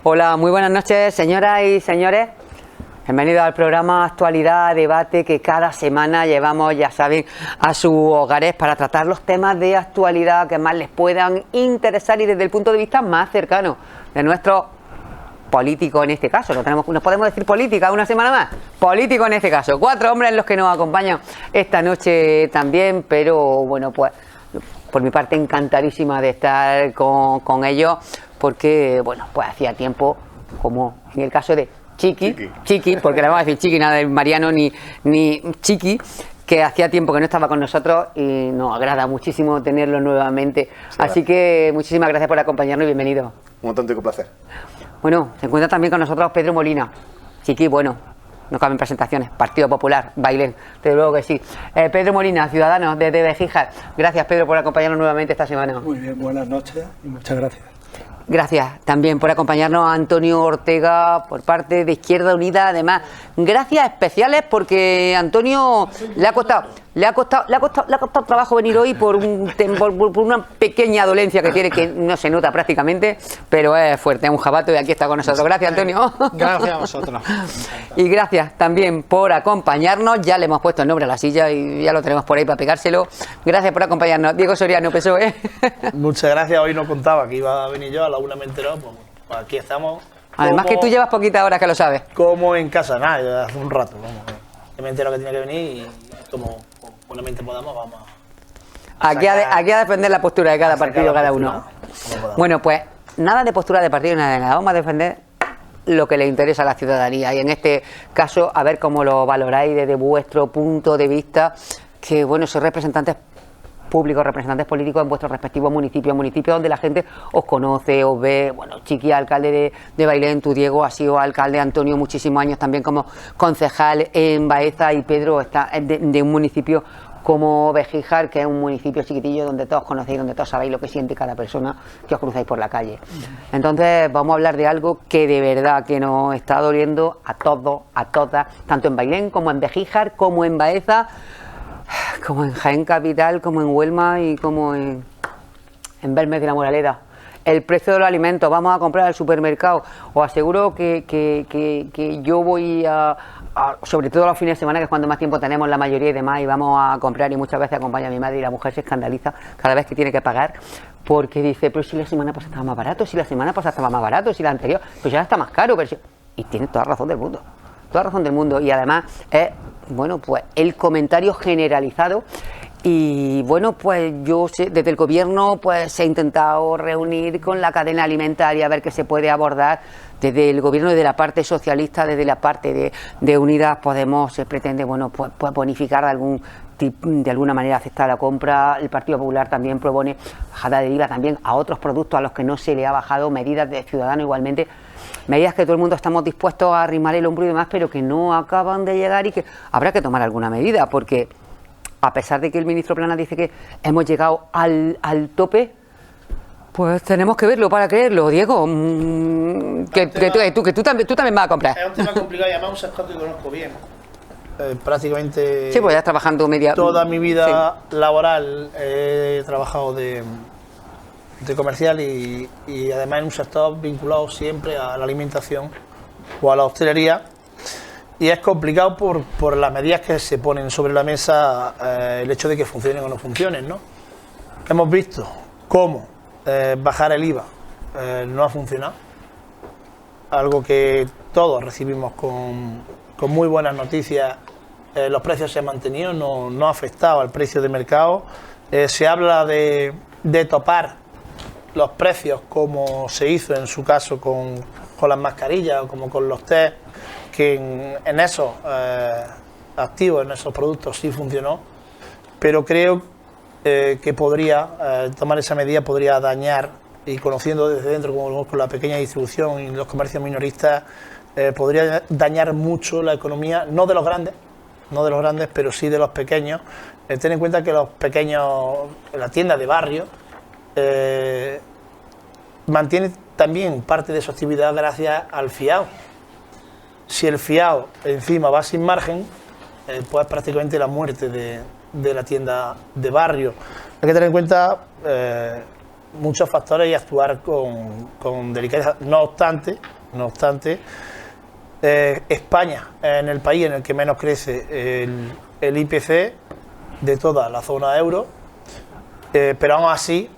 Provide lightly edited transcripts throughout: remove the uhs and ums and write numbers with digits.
Hola, muy buenas noches, señoras y señores. Bienvenidos al programa Actualidad, Debate, que cada semana llevamos, ya saben, a sus hogares para tratar los temas de actualidad que más les puedan interesar y desde el punto de vista más cercano de nuestro político en este caso. Nos podemos decir política una semana más. Político en este caso. 4 hombres los que nos acompañan esta noche también, pero bueno, pues por mi parte encantadísima de estar con ellos, porque bueno, pues hacía tiempo, como en el caso de Chiqui, porque le vamos a decir Chiqui, nada de Mariano ni Chiqui, que hacía tiempo que no estaba con nosotros y nos agrada muchísimo tenerlo nuevamente. Sí, así que muchísimas gracias por acompañarnos y bienvenido. Un auténtico placer. Bueno, se encuentra también con nosotros Pedro Molina. Chiqui, bueno, no caben presentaciones. Partido Popular, Bailén, desde luego que sí. Pedro Molina, Ciudadanos, desde Bejíjar. Gracias, Pedro, por acompañarnos nuevamente esta semana. Muy bien, buenas noches y muchas gracias. Gracias también por acompañarnos a Antonio Ortega por parte de Izquierda Unida. Además, gracias especiales porque a Antonio le ha costado trabajo venir hoy por una pequeña dolencia que tiene, que no se nota prácticamente, pero es fuerte, es un jabato y aquí está con nosotros. Gracias, Antonio. Gracias a vosotros. Y gracias también por acompañarnos. Ya le hemos puesto el nombre a la silla y ya lo tenemos por ahí para pegárselo. Gracias por acompañarnos. Diego Soriano, PSOE. Muchas gracias. Hoy no contaba que iba a venir yo, a la 1 me enteró, pues aquí estamos. Además que tú llevas poquitas horas que lo sabes. Como en casa, nada, hace un rato. Yo me entero que tiene que venir y como buenamente podamos, vamos aquí a defender la postura de cada partido, cada uno. Bueno, pues nada de postura de partido, nada de nada. Vamos a defender lo que le interesa a la ciudadanía y en este caso a ver cómo lo valoráis desde vuestro punto de vista, que bueno, sois representantes públicos, representantes políticos en vuestros respectivos municipios donde la gente os conoce, os ve. Bueno, Chiqui, alcalde de Bailén, tú, Diego, has sido alcalde, Antonio, muchísimos años también como concejal en Baeza, y Pedro está de un municipio como Bejíjar, que es un municipio chiquitillo donde todos conocéis, donde todos sabéis lo que siente cada persona que os cruzáis por la calle. Entonces vamos a hablar de algo que de verdad que nos está doliendo a todos, a todas, tanto en Bailén como en Bejíjar, como en Baeza, como en Jaén Capital, como en Huelma y como en Belmez de la Moraleda. El precio de los alimentos, vamos a comprar al supermercado. Os aseguro que yo voy sobre todo los fines de semana, que es cuando más tiempo tenemos la mayoría y demás, y vamos a comprar, y muchas veces acompaña a mi madre y la mujer se escandaliza cada vez que tiene que pagar, porque dice, pero si la semana pasada estaba más barato, si la semana pasada estaba más barato, si la anterior, pues ya está más caro. Pero si... Y tiene toda razón del mundo. Toda razón del mundo. Y además es, bueno, pues el comentario generalizado. Y bueno, pues yo sé, desde el gobierno pues se ha intentado reunir con la cadena alimentaria a ver qué se puede abordar. Desde el gobierno, desde la parte socialista, desde la parte de Unidas Podemos, se pretende, bueno, pues bonificar de alguna manera, aceptar la compra. El Partido Popular también propone bajada de IVA también a otros productos a los que no se le ha bajado, medidas de Ciudadanos igualmente, medidas que todo el mundo estamos dispuestos a arrimar el hombro y demás, pero que no acaban de llegar y que habrá que tomar alguna medida, porque a pesar de que el ministro Planas dice que hemos llegado al tope, pues tenemos que verlo para creerlo, Diego. Que tú también vas a comprar. Es un tema complicado y además un sector que conozco bien. Prácticamente sí, pues ya trabajando toda mi vida laboral he trabajado de comercial y además en un sector vinculado siempre a la alimentación o a la hostelería. Y es complicado por las medidas que se ponen sobre la mesa, el hecho de que funcionen o no funcionen, ¿no? Hemos visto cómo bajar el IVA no ha funcionado, algo que todos recibimos con muy buenas noticias. Los precios se han mantenido, no ha afectado al precio de mercado. Se habla de topar los precios como se hizo en su caso con las mascarillas o como con los test, que en esos activos, en esos productos sí funcionó, pero creo que podría tomar esa medida, podría dañar, y conociendo desde dentro como con la pequeña distribución y los comercios minoristas, podría dañar mucho la economía, no de los grandes, pero sí de los pequeños. Ten en cuenta que los pequeños, la tienda de barrio, mantiene también parte de su actividad gracias al fiado. Si el fiado encima va sin margen, pues prácticamente la muerte de la tienda de barrio. Hay que tener en cuenta muchos factores y actuar con delicadeza. No obstante, No obstante, España es en el país en el que menos crece el IPC de toda la zona euro, pero aún así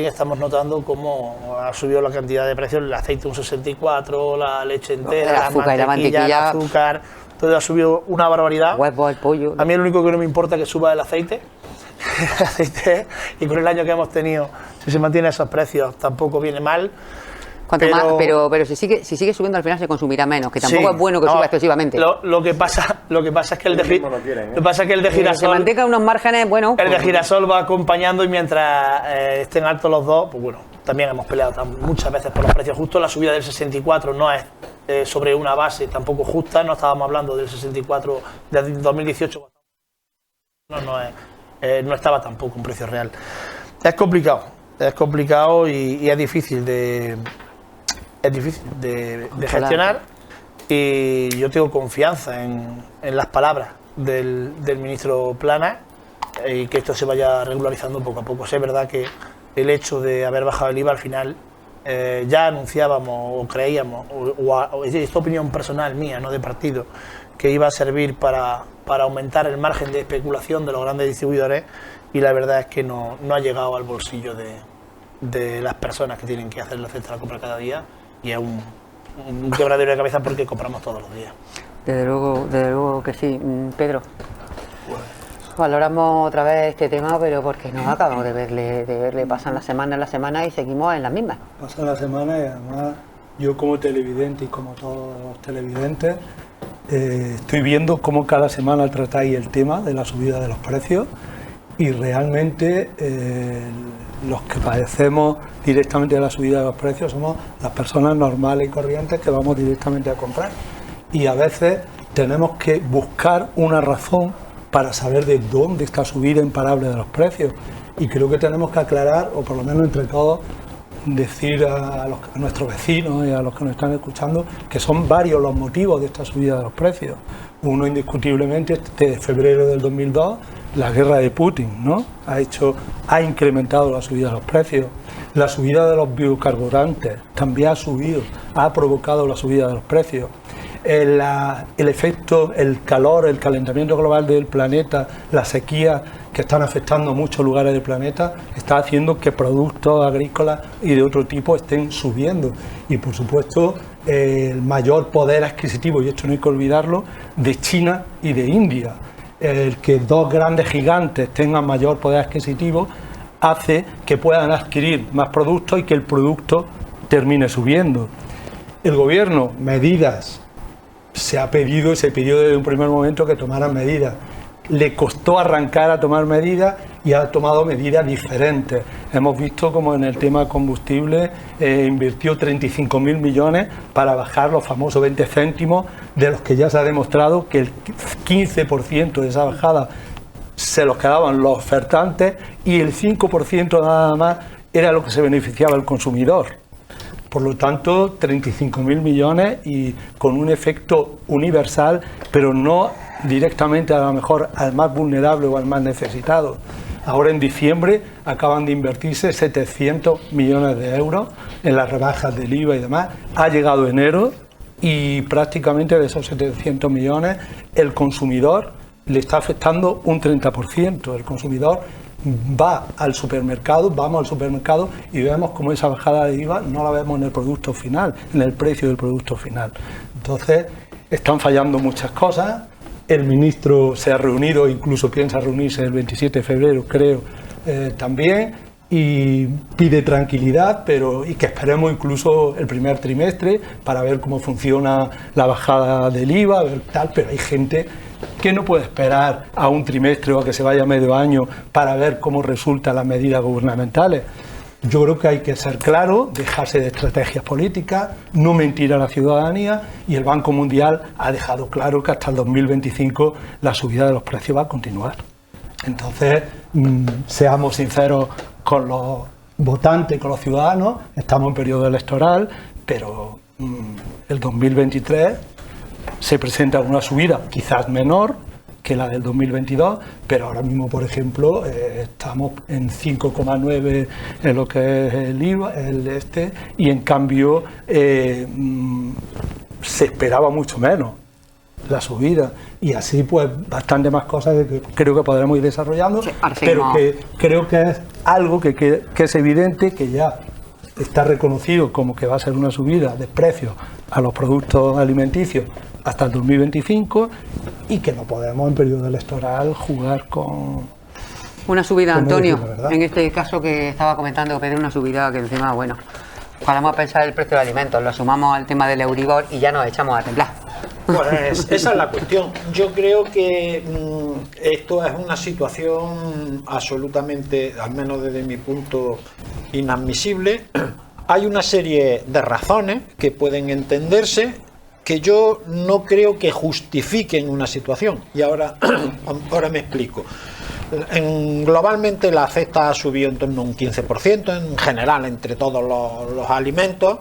estamos notando cómo ha subido la cantidad de precios, el aceite un 64, la leche entera, la mantequilla, el azúcar, todo ha subido una barbaridad. Huevos, el pollo. A mí lo único que no me importa es que suba el aceite, y con el año que hemos tenido, si se mantienen esos precios, tampoco viene mal. Pero si sigue subiendo, al final se consumirá menos, que tampoco es bueno que suba excesivamente. Lo que pasa es que el de girasol, se mantenga unos márgenes, bueno. El de girasol va acompañando, y mientras estén altos los dos, pues bueno, también hemos peleado muchas veces por los precios justos. La subida del 64 no es sobre una base tampoco justa, no estábamos hablando del 64 de 2018, no estaba tampoco un precio real. Es complicado y es difícil de gestionar, y yo tengo confianza en las palabras del ministro Planas, y que esto se vaya regularizando poco a poco. Es verdad que el hecho de haber bajado el IVA al final, ya anunciábamos o creíamos, o esta opinión personal mía, no de partido, que iba a servir para aumentar el margen de especulación de los grandes distribuidores, y la verdad es que no ha llegado al bolsillo de las personas que tienen que hacer la cesta de la compra cada día, y es un quebradero de cabeza porque compramos todos los días. Desde luego que sí. Pedro, valoramos otra vez este tema, pero porque no acabamos de verle, pasan las semanas y seguimos en las mismas. Pasan las semanas, y además yo como televidente y como todos los televidentes estoy viendo cómo cada semana tratáis el tema de la subida de los precios, y realmente los que padecemos directamente de la subida de los precios somos las personas normales y corrientes que vamos directamente a comprar, y a veces tenemos que buscar una razón para saber de dónde está subida imparable de los precios, y creo que tenemos que aclarar, o por lo menos entre todos decir a nuestros vecinos y a los que nos están escuchando, que son varios los motivos de esta subida de los precios. Uno, indiscutiblemente, desde febrero del 2002, la guerra de Putin, ¿no? Ha incrementado la subida de los precios. La subida de los biocarburantes también ha provocado la subida de los precios. El efecto, el calor, el calentamiento global del planeta, la sequía que están afectando a muchos lugares del planeta, está haciendo que productos agrícolas y de otro tipo estén subiendo. Y por supuesto, el mayor poder adquisitivo, y esto no hay que olvidarlo, de China y de India. El que dos grandes gigantes tengan mayor poder adquisitivo hace que puedan adquirir más productos y que el producto termine subiendo. El gobierno, medidas. Se pidió desde un primer momento que tomaran medidas. Le costó arrancar a tomar medidas y ha tomado medidas diferentes. Hemos visto como en el tema combustible invirtió 35.000 millones para bajar los famosos 20 céntimos, de los que ya se ha demostrado que el 15% de esa bajada se los quedaban los ofertantes, y el 5% nada más era lo que se beneficiaba el consumidor. Por lo tanto, 35.000 millones y con un efecto universal, pero no directamente a lo mejor al más vulnerable o al más necesitado. Ahora en diciembre acaban de invertirse 700 millones de euros en las rebajas del IVA y demás. Ha llegado enero y prácticamente de esos 700 millones el consumidor le está afectando un 30%. El consumidor vamos al supermercado y vemos como esa bajada de IVA no la vemos en el producto final, en el precio del producto final. Entonces, están fallando muchas cosas. El ministro se ha reunido, incluso piensa reunirse el 27 de febrero, creo, también, y pide tranquilidad, y que esperemos incluso el primer trimestre para ver cómo funciona la bajada del IVA, pero hay gente que no puede esperar a un trimestre o a que se vaya medio año para ver cómo resultan las medidas gubernamentales. Yo creo que hay que ser claro, dejarse de estrategias políticas, no mentir a la ciudadanía, y el Banco Mundial ha dejado claro que hasta el 2025 la subida de los precios va a continuar. Entonces, seamos sinceros con los votantes, con los ciudadanos, estamos en periodo electoral, pero el 2023 se presenta una subida quizás menor, que la del 2022, pero ahora mismo, por ejemplo, estamos en 5,9 en lo que es el IVA, y en cambio se esperaba mucho menos la subida, y así pues bastante más cosas que creo que podremos ir desarrollando, sí, pero que creo que es algo que es evidente, que ya está reconocido como que va a ser una subida de precios a los productos alimenticios hasta el 2025, y que no podemos en periodo electoral jugar con una subida, con Antonio, decirlo, ¿verdad? en este caso que estaba comentando, Pedro, una subida que encima, bueno, paramos a pensar el precio de alimentos, lo sumamos al tema del Euribor y ya nos echamos a temblar. Pues esa es la cuestión. Yo creo que esto es una situación absolutamente, al menos desde mi punto, inadmisible. Hay una serie de razones que pueden entenderse, que yo no creo que justifiquen una situación. Y ahora me explico. Globalmente la cesta ha subido en torno a un 15%, en general entre todos los alimentos.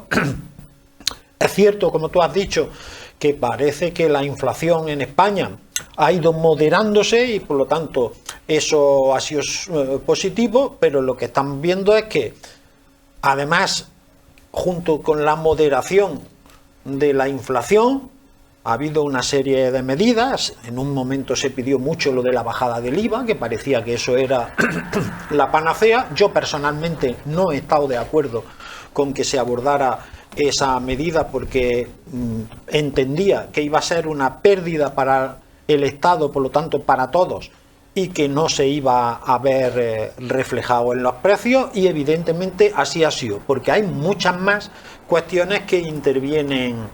Es cierto, como tú has dicho, que parece que la inflación en España ha ido moderándose y por lo tanto eso ha sido positivo, pero lo que estamos viendo es que además, junto con la moderación de la inflación, ha habido una serie de medidas. En un momento se pidió mucho lo de la bajada del IVA, que parecía que eso era la panacea. Yo personalmente no he estado de acuerdo con que se abordara esa medida, porque entendía que iba a ser una pérdida para el Estado, por lo tanto para todos, y que no se iba a ver reflejado en los precios, y evidentemente así ha sido, porque hay muchas más cuestiones que intervienen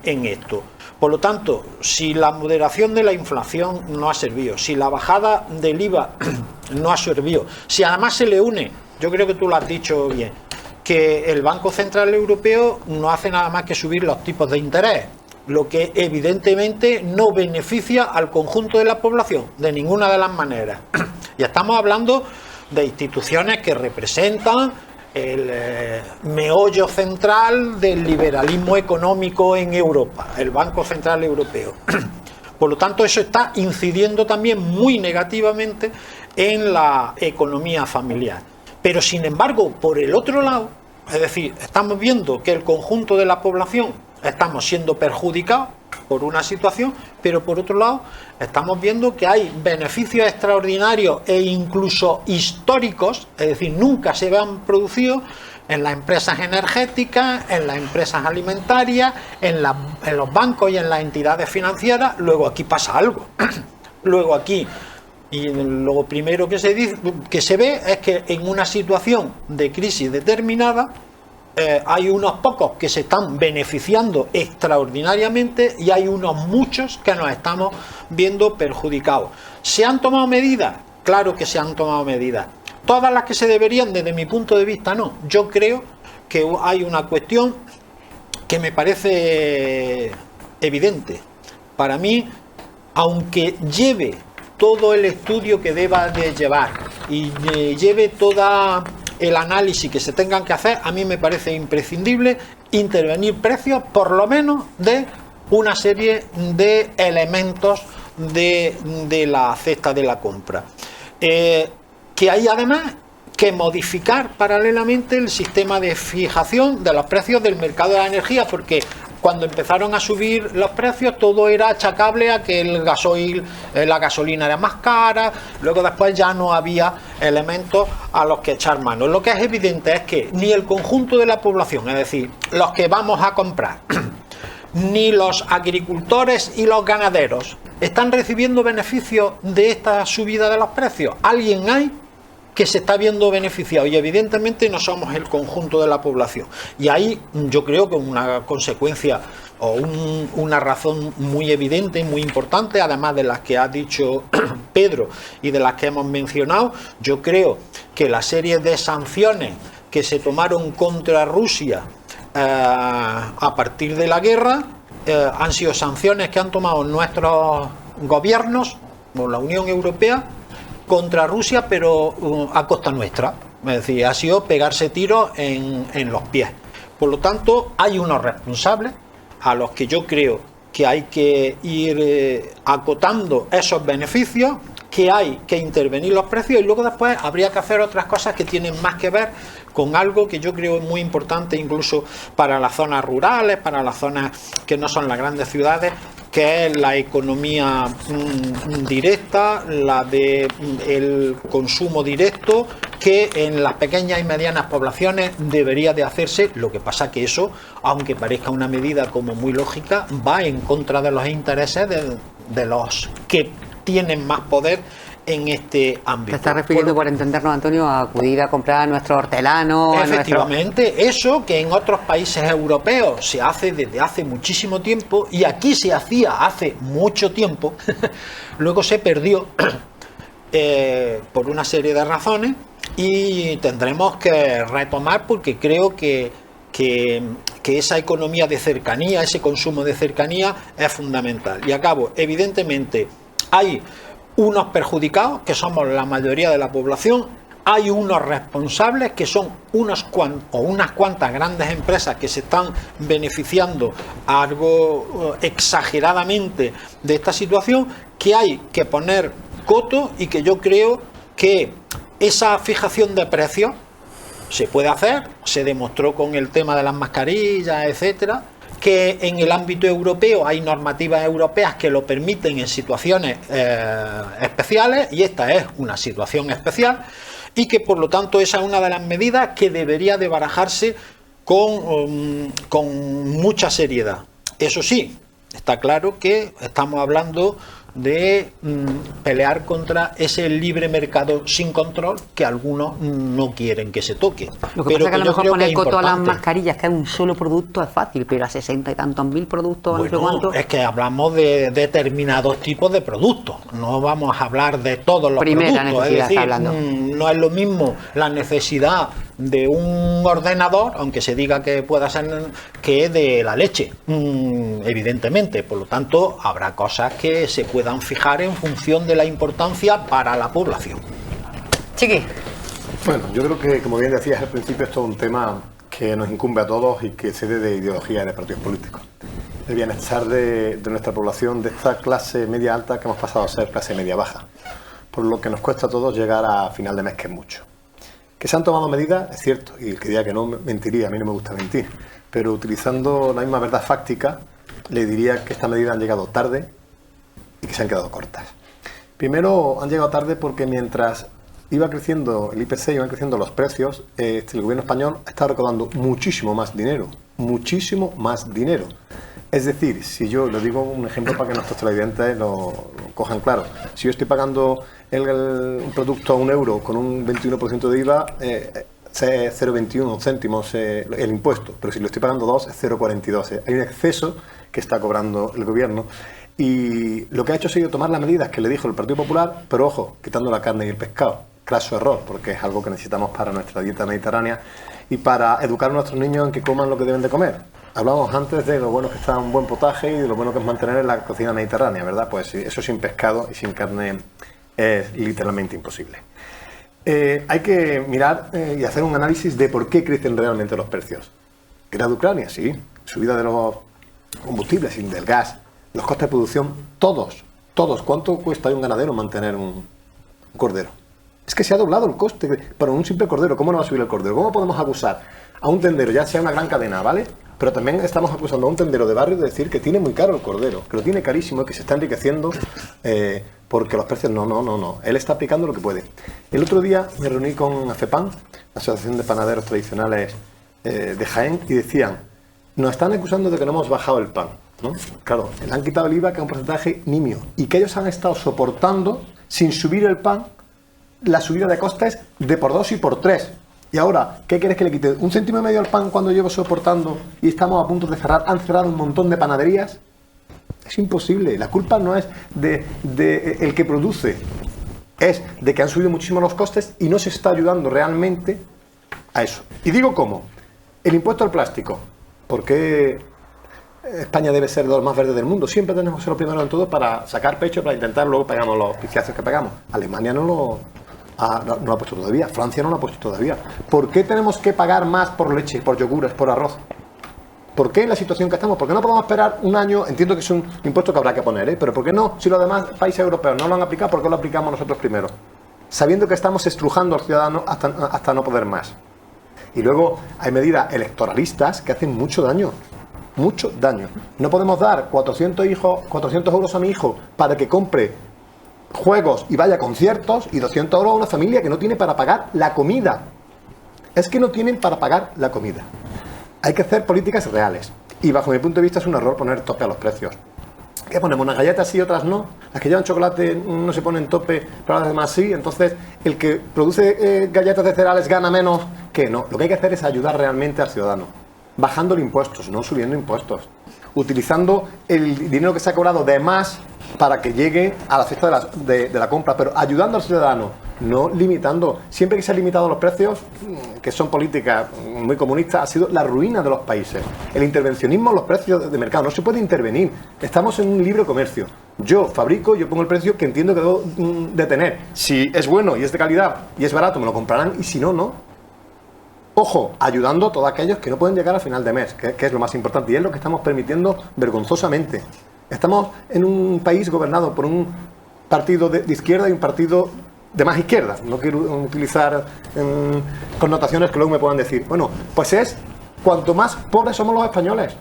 en esto. Por lo tanto, si la moderación de la inflación no ha servido, si la bajada del IVA no ha servido, si además se le une, yo creo que tú lo has dicho bien, que el Banco Central Europeo no hace nada más que subir los tipos de interés, lo que evidentemente no beneficia al conjunto de la población de ninguna de las maneras. Y estamos hablando de instituciones que representan el meollo central del liberalismo económico en Europa, el Banco Central Europeo. Por lo tanto, eso está incidiendo también muy negativamente en la economía familiar. Pero sin embargo, por el otro lado, es decir, estamos viendo que el conjunto de la población estamos siendo perjudicados por una situación, pero por otro lado estamos viendo que hay beneficios extraordinarios e incluso históricos, es decir, nunca se han producido en las empresas energéticas, en las empresas alimentarias, en los bancos y en las entidades financieras. Luego aquí pasa algo. Luego aquí, y lo primero que se ve es que en una situación de crisis determinada hay unos pocos que se están beneficiando extraordinariamente y hay unos muchos que nos estamos viendo perjudicados. ¿Se han tomado medidas? Claro que se han tomado medidas. Todas las que se deberían, desde mi punto de vista, no. Yo creo que hay una cuestión que me parece evidente. Para mí, aunque lleve todo el estudio que deba de llevar y lleve todo el análisis que se tengan que hacer, a mí me parece imprescindible intervenir precios, por lo menos de una serie de elementos de la cesta de la compra. Que hay además que modificar paralelamente el sistema de fijación de los precios del mercado de la energía, porque cuando empezaron a subir los precios todo era achacable a que el gasoil, la gasolina era más cara, luego después ya no había elementos a los que echar mano. Lo que es evidente es que ni el conjunto de la población, es decir, los que vamos a comprar, ni los agricultores y los ganaderos están recibiendo beneficios de esta subida de los precios. Alguien hay que se está viendo beneficiado y evidentemente no somos el conjunto de la población. Y ahí yo creo que una consecuencia o una razón muy evidente y muy importante, además de las que ha dicho Pedro y de las que hemos mencionado, yo creo que la serie de sanciones que se tomaron contra Rusia a partir de la guerra han sido sanciones que han tomado nuestros gobiernos, como la Unión Europea, contra Rusia, pero a costa nuestra. Es decir, ha sido pegarse tiros en los pies. Por lo tanto, hay unos responsables a los que yo creo que hay que ir acotando esos beneficios, que hay que intervenir los precios y luego después habría que hacer otras cosas que tienen más que ver con algo que yo creo es muy importante incluso para las zonas rurales, para las zonas que no son las grandes ciudades, que es la economía directa, la de el consumo directo, que en las pequeñas y medianas poblaciones debería de hacerse. Lo que pasa que eso, aunque parezca una medida como muy lógica, va en contra de los intereses de los que tienen más poder en este ámbito. Te estás refiriendo, por entendernos, Antonio, a acudir a comprar a nuestro hortelano. Efectivamente, eso que en otros países europeos se hace desde hace muchísimo tiempo y aquí se hacía hace mucho tiempo, luego se perdió por una serie de razones y tendremos que retomar porque creo que esa economía de cercanía, ese consumo de cercanía es fundamental. Y acabo, evidentemente, hay unos perjudicados, que somos la mayoría de la población, hay unos responsables, que son unas cuantas grandes empresas que se están beneficiando algo exageradamente de esta situación, que hay que poner coto y que yo creo que esa fijación de precios se puede hacer, se demostró con el tema de las mascarillas, etcétera, que en el ámbito europeo hay normativas europeas que lo permiten en situaciones especiales y esta es una situación especial y que por lo tanto esa es una de las medidas que debería de barajarse con mucha seriedad. Eso sí, está claro que estamos hablando de pelear contra ese libre mercado sin control que algunos no quieren que se toque. Lo que pasa es que a lo mejor poner coto a las mascarillas, que es un solo producto, es fácil, pero a 60 y tantos mil productos, bueno, no sé cuánto. Es que hablamos de determinados tipos de productos, no vamos a hablar de todos los Primera productos. Necesidad, es decir, está hablando. No es lo mismo la necesidad de un ordenador, aunque se diga que pueda ser, que de la leche, evidentemente. Por lo tanto, habrá cosas que se puedan fijar en función de la importancia para la población. Chiqui. Bueno, yo creo que, como bien decías al principio, esto es un tema que nos incumbe a todos y que excede de ideología de partidos políticos. El bienestar de nuestra población, de esta clase media alta que hemos pasado a ser clase media baja, por lo que nos cuesta a todos llegar a final de mes, que es mucho. Que se han tomado medidas, es cierto, y el que diga que no mentiría, a mí no me gusta mentir, pero utilizando la misma verdad fáctica, le diría que estas medidas han llegado tarde y que se han quedado cortas. Primero, han llegado tarde porque mientras iba creciendo el IPC, iban creciendo los precios, el gobierno español ha estado recaudando muchísimo más dinero. Es decir, si yo le digo un ejemplo para que nuestros televidentes lo cojan claro, si yo estoy pagando un producto a €1 con un 21% de IVA, 0,21 céntimos el impuesto, pero si lo estoy pagando 2 es 0,42. Hay un exceso que está cobrando el gobierno y lo que ha hecho ha sido tomar las medidas que le dijo el Partido Popular, pero ojo, quitando la carne y el pescado. Craso error, porque es algo que necesitamos para nuestra dieta mediterránea y para educar a nuestros niños en que coman lo que deben de comer. Hablábamos antes de lo bueno que está un buen potaje y de lo bueno que es mantener la cocina mediterránea, ¿verdad? Pues eso sin pescado y sin carne es literalmente imposible. Hay que mirar y hacer un análisis de por qué crecen realmente los precios. ¿Guerra de Ucrania? Sí. Subida de los combustibles y del gas, los costes de producción, todos. ¿Cuánto cuesta a un ganadero mantener un cordero? Es que se ha doblado el coste para un simple cordero. ¿Cómo no va a subir el cordero? ¿Cómo podemos acusar a un tendero, ya sea una gran cadena, ¿vale? Pero también estamos acusando a un tendero de barrio de decir que tiene muy caro el cordero, que lo tiene carísimo, que se está enriqueciendo porque los precios no. Él está aplicando lo que puede. El otro día me reuní con AFEPAN, la Asociación de Panaderos Tradicionales de Jaén, y decían, nos están acusando de que no hemos bajado el pan, ¿no? Claro, le han quitado el IVA, que es un porcentaje nimio, y que ellos han estado soportando, sin subir el pan, la subida de costes de por 2 y por 3. Y ahora, ¿qué quieres que le quite? ¿1,5 céntimo al pan cuando llevo soportando y estamos a punto de cerrar? ¿Han cerrado un montón de panaderías? Es imposible. La culpa no es de el que produce, es de que han subido muchísimo los costes y no se está ayudando realmente a eso. Y digo cómo. El impuesto al plástico. ¿Por qué España debe ser de los más verdes del mundo? Siempre tenemos que ser los primeros en todo para sacar pecho, para intentar, luego pagamos los pichazos que pagamos. Alemania no lo ha puesto todavía, Francia no lo ha puesto todavía. ¿Por qué tenemos que pagar más por leche, por yogures, por arroz? ¿Por qué en la situación que estamos? ¿Por qué no podemos esperar un año? Entiendo que es un impuesto que habrá que poner, pero ¿por qué no? Si los demás países europeos no lo han aplicado, ¿por qué lo aplicamos nosotros primero? Sabiendo que estamos estrujando al ciudadano hasta no poder más. Y luego hay medidas electoralistas que hacen mucho daño. Mucho daño. No podemos dar 400 euros a mi hijo para que compre juegos y vaya a conciertos y 200 euros a una familia que no tiene para pagar la comida. Es que no tienen para pagar la comida. Hay que hacer políticas reales. Y bajo mi punto de vista es un error poner tope a los precios. ¿Qué ponemos? ¿Unas galletas sí, otras no? Las que llevan chocolate no se ponen tope, pero las demás sí. Entonces, el que produce galletas de cereales gana menos. ¿Qué? No. Lo que hay que hacer es ayudar realmente al ciudadano. Bajando los impuestos, no subiendo impuestos. Utilizando el dinero que se ha cobrado de más para que llegue a la cesta de la compra, pero ayudando al ciudadano, no limitando. Siempre que se han limitado los precios, que son políticas muy comunistas, ha sido la ruina de los países. El intervencionismo en los precios de mercado, no se puede intervenir. Estamos en un libre comercio. Yo fabrico, yo pongo el precio que entiendo que debo de tener. Si es bueno y es de calidad y es barato, me lo comprarán, y si no, no. Ojo, ayudando a todos aquellos que no pueden llegar al final de mes, que es lo más importante, y es lo que estamos permitiendo vergonzosamente. Estamos en un país gobernado por un partido de izquierda y un partido de más izquierda. No quiero utilizar connotaciones que luego me puedan decir. Bueno, pues es cuanto más pobres somos los españoles.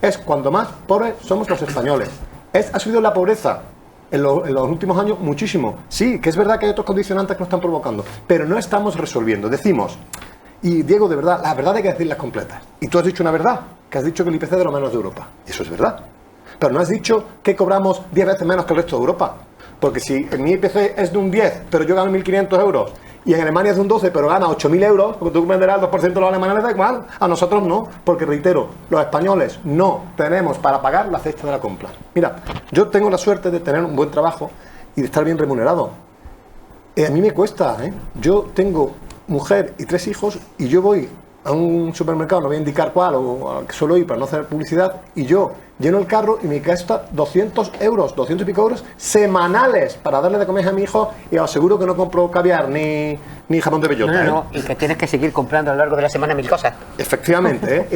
Es cuanto más pobres somos los españoles. Ha subido la pobreza en los últimos años muchísimo. Sí, que es verdad que hay otros condicionantes que nos están provocando, pero no estamos resolviendo. Decimos, y Diego, de verdad, la verdad hay que decirlas completas. Y tú has dicho una verdad, que has dicho que el IPC es de lo menos de Europa. Y eso es verdad. Pero no has dicho que cobramos 10 veces menos que el resto de Europa. Porque si mi IPC es de un 10, pero yo gano 1.500 euros, y en Alemania es de un 12, pero gana 8.000 euros, porque tú venderás el 2% de los alemanes, les da igual. A nosotros no, porque reitero, los españoles no tenemos para pagar la cesta de la compra. Mira, yo tengo la suerte de tener un buen trabajo y de estar bien remunerado. A mí me cuesta, ¿eh? Yo tengo mujer y 3 hijos, y yo voy a un supermercado, no voy a indicar cuál, o al que suelo ir para no hacer publicidad, y yo lleno el carro y me gasta 200 euros, 200 y pico euros semanales para darle de comer a mi hijo, y os aseguro que no compro caviar ni jamón de bellota. No, y que tienes que seguir comprando a lo largo de la semana 1000 cosas. Efectivamente,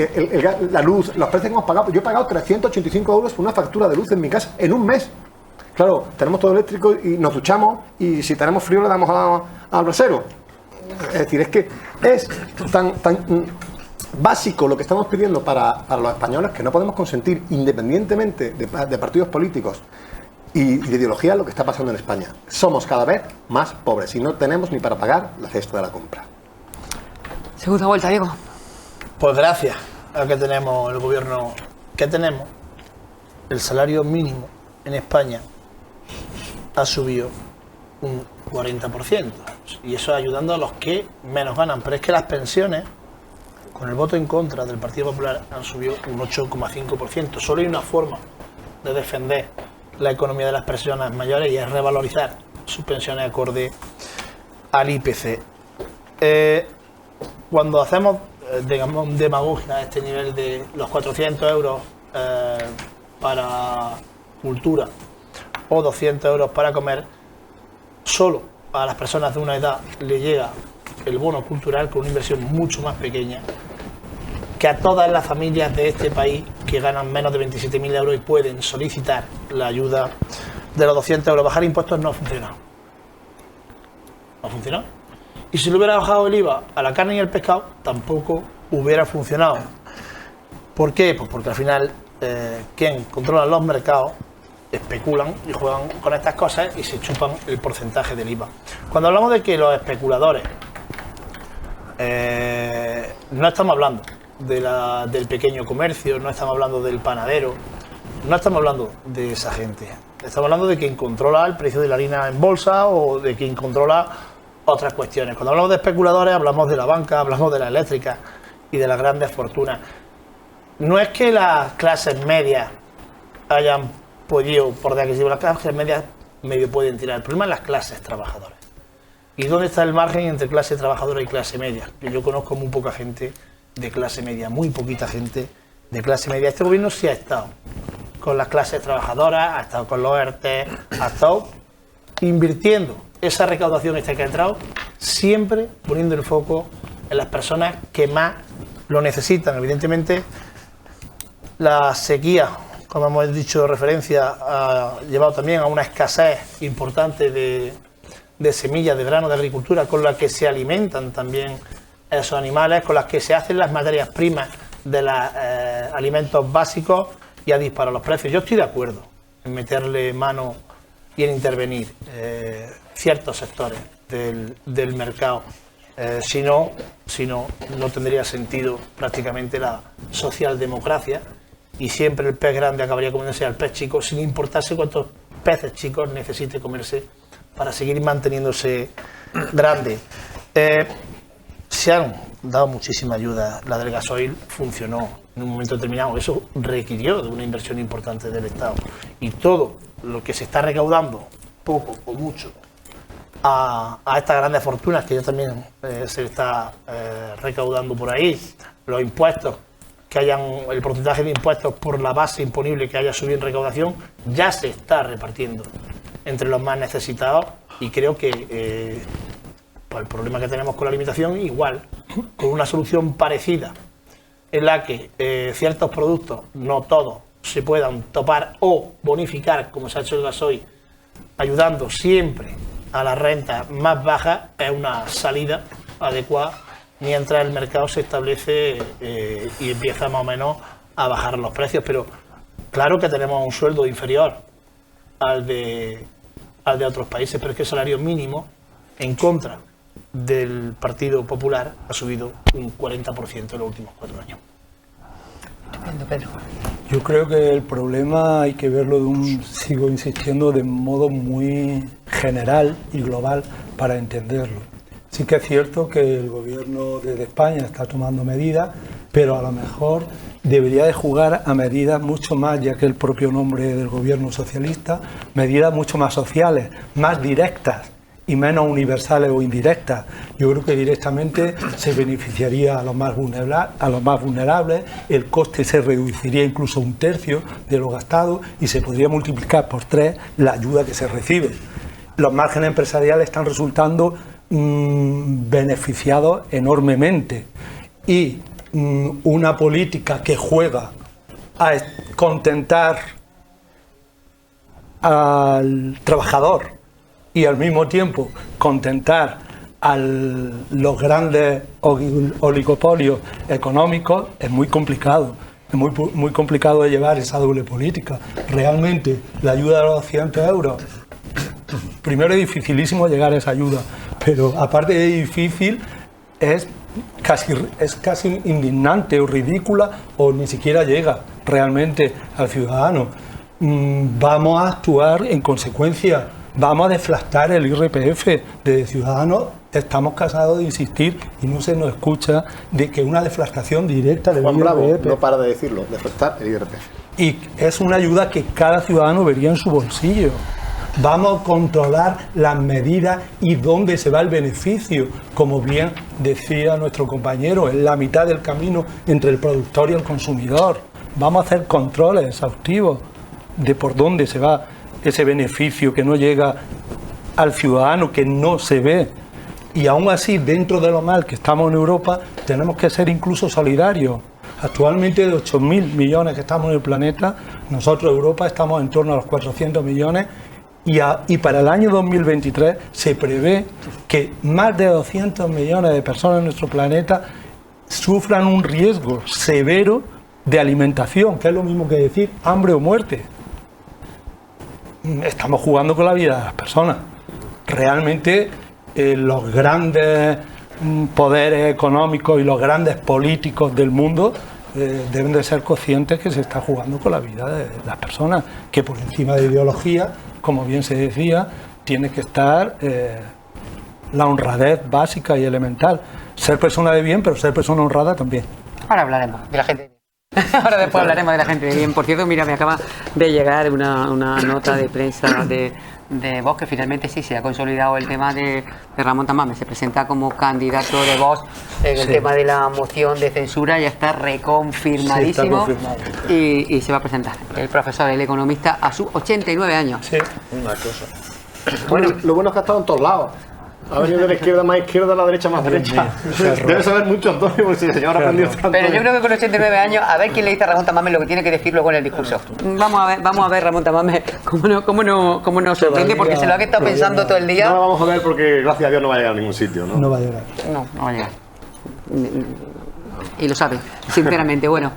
la luz, los precios que hemos pagado. Yo he pagado 385 euros por una factura de luz en mi casa en un mes. Claro, tenemos todo eléctrico y nos duchamos, y si tenemos frío le damos al brasero. Es decir, es que es tan básico lo que estamos pidiendo para los españoles, que no podemos consentir, independientemente de partidos políticos y de ideología, lo que está pasando en España. Somos cada vez más pobres y no tenemos ni para pagar la cesta de la compra. Segunda vuelta, Diego. Pues gracias a que tenemos el gobierno que tenemos, el salario mínimo en España ha subido un 40%, y eso ayudando a los que menos ganan. Pero es que las pensiones, con el voto en contra del Partido Popular, han subido un 8,5%. Solo hay una forma de defender la economía de las personas mayores, y es revalorizar sus pensiones acorde al IPC. Cuando hacemos, digamos, demagogia a este nivel de los 400 euros para cultura o 200 euros para comer, solo a las personas de una edad le llega el bono cultural, con una inversión mucho más pequeña que a todas las familias de este país que ganan menos de 27.000 euros y pueden solicitar la ayuda de los 200 euros. Bajar impuestos no ha funcionado. No ha funcionado. Y si le hubiera bajado el IVA a la carne y el pescado, tampoco hubiera funcionado. ¿Por qué? Pues porque al final quien controla los mercados especulan y juegan con estas cosas y se chupan el porcentaje del IVA. Cuando hablamos de que los especuladores, no estamos hablando del pequeño comercio, no estamos hablando del panadero, no estamos hablando de esa gente. Estamos hablando de quien controla el precio de la harina en bolsa o de quien controla otras cuestiones. Cuando hablamos de especuladores, hablamos de la banca, hablamos de la eléctrica y de las grandes fortunas. No es que las clases medias hayan podido, por de adquisivo, las clases medias medio pueden tirar. El problema es las clases trabajadoras. ¿Y dónde está el margen entre clase trabajadora y clase media? Que yo conozco muy poca gente de clase media, muy poquita gente de clase media. Este gobierno sí ha estado con las clases trabajadoras, ha estado con los ERTE, ha estado invirtiendo esa recaudación que ha entrado, siempre poniendo el foco en las personas que más lo necesitan. Evidentemente, La sequía, como hemos dicho referencia, ha llevado también a una escasez importante de semillas, de granos de agricultura, con las que se alimentan también esos animales, con las que se hacen las materias primas de los alimentos básicos, y ha disparado los precios. Yo estoy de acuerdo en meterle mano y en intervenir ciertos sectores del mercado. Si no, no tendría sentido prácticamente la socialdemocracia, y siempre el pez grande acabaría comiéndose al pez chico, sin importarse cuántos peces chicos necesite comerse para seguir manteniéndose grande. Se han dado muchísima ayuda. La del gasoil funcionó en un momento determinado. Eso requirió de una inversión importante del Estado. Y todo lo que se está recaudando, poco o mucho, a estas grandes fortunas que ya también se está recaudando por ahí, los impuestos, que hayan el porcentaje de impuestos por la base imponible que haya subido en recaudación, ya se está repartiendo entre los más necesitados, y creo que por el problema que tenemos con la alimentación, igual, con una solución parecida, en la que ciertos productos, no todos, se puedan topar o bonificar, como se ha hecho el gasoil, ayudando siempre a las rentas más bajas, es una salida adecuada mientras el mercado se establece y empieza más o menos a bajar los precios. Pero claro que tenemos un sueldo inferior al de otros países, pero es que el salario mínimo en contra del Partido Popular ha subido un 40% en los últimos 4 años. Pedro. Yo creo que el problema hay que verlo sigo insistiendo, de modo muy general y global para entenderlo. Sí que es cierto que el gobierno de España está tomando medidas, pero a lo mejor debería de jugar a medidas mucho más, ya que el propio nombre del gobierno socialista, medidas mucho más sociales, más directas y menos universales o indirectas. Yo creo que directamente se beneficiaría a los más vulnerables, el coste se reduciría incluso 1/3 de lo gastado y se podría multiplicar por 3 la ayuda que se recibe. Los márgenes empresariales están resultando beneficiados enormemente, y una política que juega a contentar al trabajador y al mismo tiempo contentar a los grandes oligopolios económicos es muy complicado. Es muy complicado de llevar esa doble política. Realmente la ayuda de los 200 euros, primero es dificilísimo llegar a esa ayuda, pero aparte de difícil, es casi indignante o ridícula, o ni siquiera llega realmente al ciudadano. Vamos a actuar en consecuencia, vamos a deflactar el IRPF de Ciudadanos. Estamos cansados de insistir y no se nos escucha de que una deflactación directa del Juan IRPF, Bravo no para de decirlo, deflactar el IRPF. y es una ayuda que cada ciudadano vería en su bolsillo. Vamos a controlar las medidas y dónde se va el beneficio. Como bien decía nuestro compañero, es la mitad del camino entre el productor y el consumidor. Vamos a hacer controles exhaustivos de por dónde se va ese beneficio que no llega al ciudadano, que no se ve. Y aún así, dentro de lo mal que estamos en Europa, tenemos que ser incluso solidarios. Actualmente, de 8.000 millones que estamos en el planeta, nosotros, Europa, estamos en torno a los 400 millones. Y para el año 2023 se prevé que más de 200 millones de personas en nuestro planeta sufran un riesgo severo de alimentación, que es lo mismo que decir hambre o muerte. Estamos jugando con la vida de las personas. Realmente los grandes poderes económicos y los grandes políticos del mundo deben de ser conscientes que se está jugando con la vida de las personas, que por encima de ideología, como bien se decía, tiene que estar la honradez básica y elemental. Ser persona de bien, pero ser persona honrada también. Ahora hablaremos de la gente de bien. Ahora después hablaremos de la gente de bien. Por cierto, mira, me acaba de llegar una nota de prensa de Vox, que finalmente sí se ha consolidado el tema de Ramón Tamames. Se presenta como candidato de Vox en el tema de la moción de censura, ya está reconfirmadísimo. Sí, está confirmado. Y se va a presentar el profesor, el economista, a sus 89 años. Sí. Una cosa. Bueno, lo bueno es que ha estado en todos lados. Ha venido de la izquierda más izquierda a la derecha más derecha. Debe saber mucho, Antonio, porque si el señor ha aprendido tanto. Pero yo creo que con 89 años, a ver quién le dice a Ramón Tamames lo que tiene que decir luego en el discurso. Vamos a ver Ramón Tamames cómo nos sorprende, porque se lo ha estado pensando todo el día. No lo vamos a ver porque, gracias a Dios, no va a llegar a ningún sitio, ¿no? No va a llegar. No va a llegar. Y lo sabe, sinceramente. Bueno,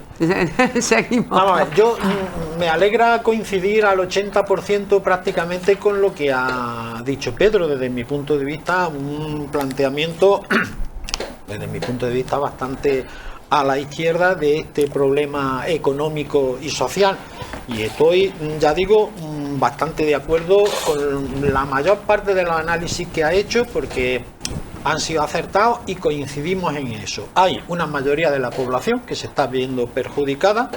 seguimos. Vamos a ver, yo me alegra coincidir al 80% prácticamente con lo que ha dicho Pedro. Desde mi punto de vista, un planteamiento, desde mi punto de vista, bastante a la izquierda de este problema económico y social. Y estoy, ya digo, bastante de acuerdo con la mayor parte de los análisis que ha hecho, porque han sido acertados y coincidimos en eso. Hay una mayoría de la población que se está viendo perjudicada,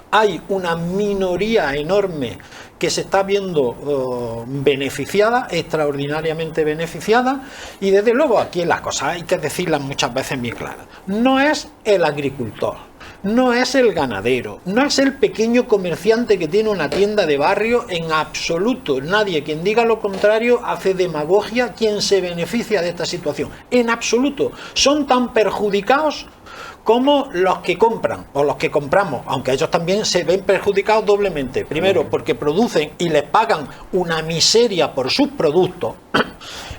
hay una minoría enorme que se está viendo beneficiada, extraordinariamente beneficiada, y desde luego aquí las cosas hay que decirlas muchas veces muy claras. No es el agricultor, no es el ganadero, no es el pequeño comerciante que tiene una tienda de barrio, en absoluto. Nadie quien diga lo contrario hace demagogia quien se beneficia de esta situación. En absoluto. Son tan perjudicados como los que compran o los que compramos, aunque ellos también se ven perjudicados doblemente. Primero, porque producen y les pagan una miseria por sus productos.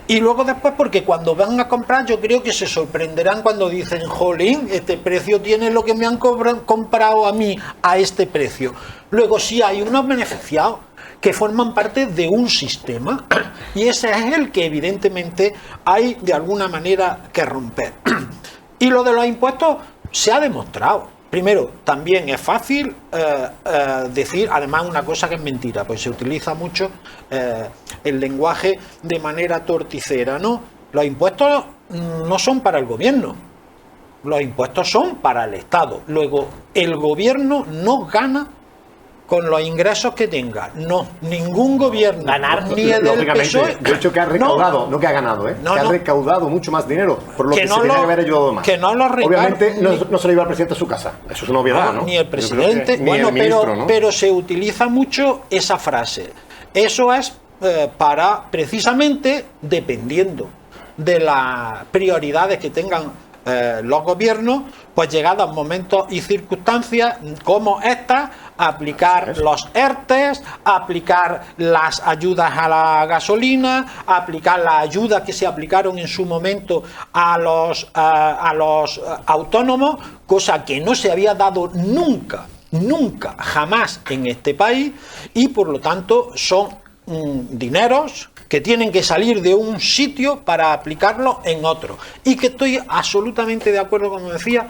Y luego después porque cuando van a comprar yo creo que se sorprenderán cuando dicen, jolín, este precio tiene lo que me han comprado a mí a este precio. Luego sí hay unos beneficiados que forman parte de un sistema y ese es el que evidentemente hay de alguna manera que romper. Y lo de los impuestos se ha demostrado. Primero, también es fácil decir, además, una cosa que es mentira, pues se utiliza mucho el lenguaje de manera torticera, ¿no? Los impuestos no son para el gobierno, los impuestos son para el Estado. Luego, el gobierno no gana con los ingresos que tenga. No, ningún gobierno. Ganar, ni el del PSOE. De hecho, que ha recaudado, no que ha ganado, que ha recaudado mucho más dinero, por lo que se tenía que haber ayudado más. Que no lo Obviamente no se lo lleva al presidente a su casa. Eso es una obviedad, ¿no? Ni el presidente. Ni el ministro, ¿no? Pero se utiliza mucho esa frase. Eso es para, precisamente, dependiendo de las prioridades que tengan los gobiernos, pues llegados momentos y circunstancias como estas, aplicar los ERTES, aplicar las ayudas a la gasolina, aplicar las ayudas que se aplicaron en su momento a los autónomos, cosa que no se había dado nunca, jamás en este país, y por lo tanto son dineros que tienen que salir de un sitio para aplicarlo en otro. Y que estoy absolutamente de acuerdo, como decía,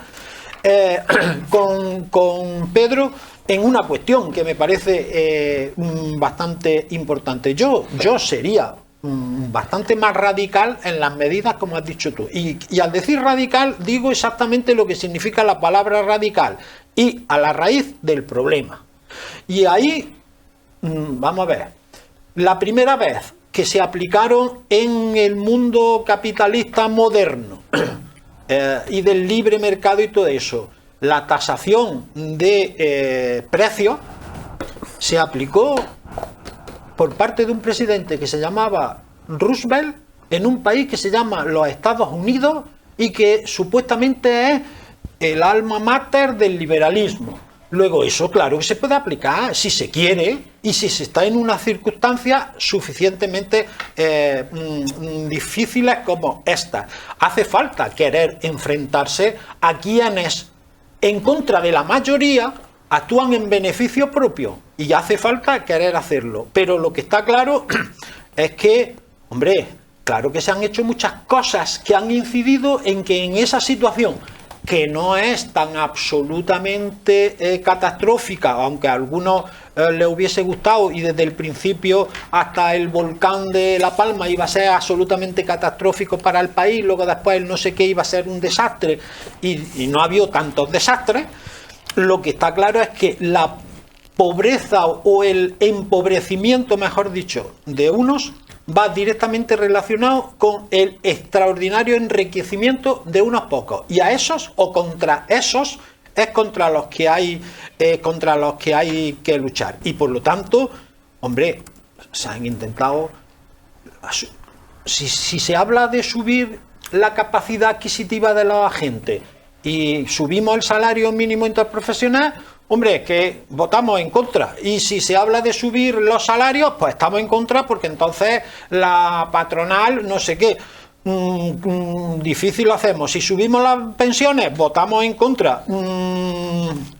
con Pedro en una cuestión que me parece bastante importante. Yo sería bastante más radical en las medidas, como has dicho tú. Y al decir radical, digo exactamente lo que significa la palabra radical. Y a la raíz del problema. Y ahí, vamos a ver, la primera vez que se aplicaron en el mundo capitalista moderno y del libre mercado y todo eso, la tasación de precios se aplicó por parte de un presidente que se llamaba Roosevelt en un país que se llama los Estados Unidos y que supuestamente es el alma mater del liberalismo. Luego eso, claro que se puede aplicar si se quiere y si se está en unas circunstancias suficientemente difíciles como esta. Hace falta querer enfrentarse a quienes, en contra de la mayoría, actúan en beneficio propio y hace falta querer hacerlo. Pero lo que está claro es que, hombre, claro que se han hecho muchas cosas que han incidido en que en esa situación, que no es tan absolutamente catastrófica, aunque a algunos le hubiese gustado y desde el principio hasta el volcán de La Palma iba a ser absolutamente catastrófico para el país, luego después el no sé qué iba a ser un desastre y no ha habido tantos desastres. Lo que está claro es que la pobreza o el empobrecimiento, mejor dicho, de unos va directamente relacionado con el extraordinario enriquecimiento de unos pocos, y a esos o contra esos es contra los que hay que luchar. Y por lo tanto, hombre, se han intentado si se habla de subir la capacidad adquisitiva de la gente y subimos el salario mínimo interprofesional, hombre, que votamos en contra. Y si se habla de subir los salarios, pues estamos en contra porque entonces la patronal no sé qué. Difícil lo hacemos. Si subimos las pensiones, votamos en contra.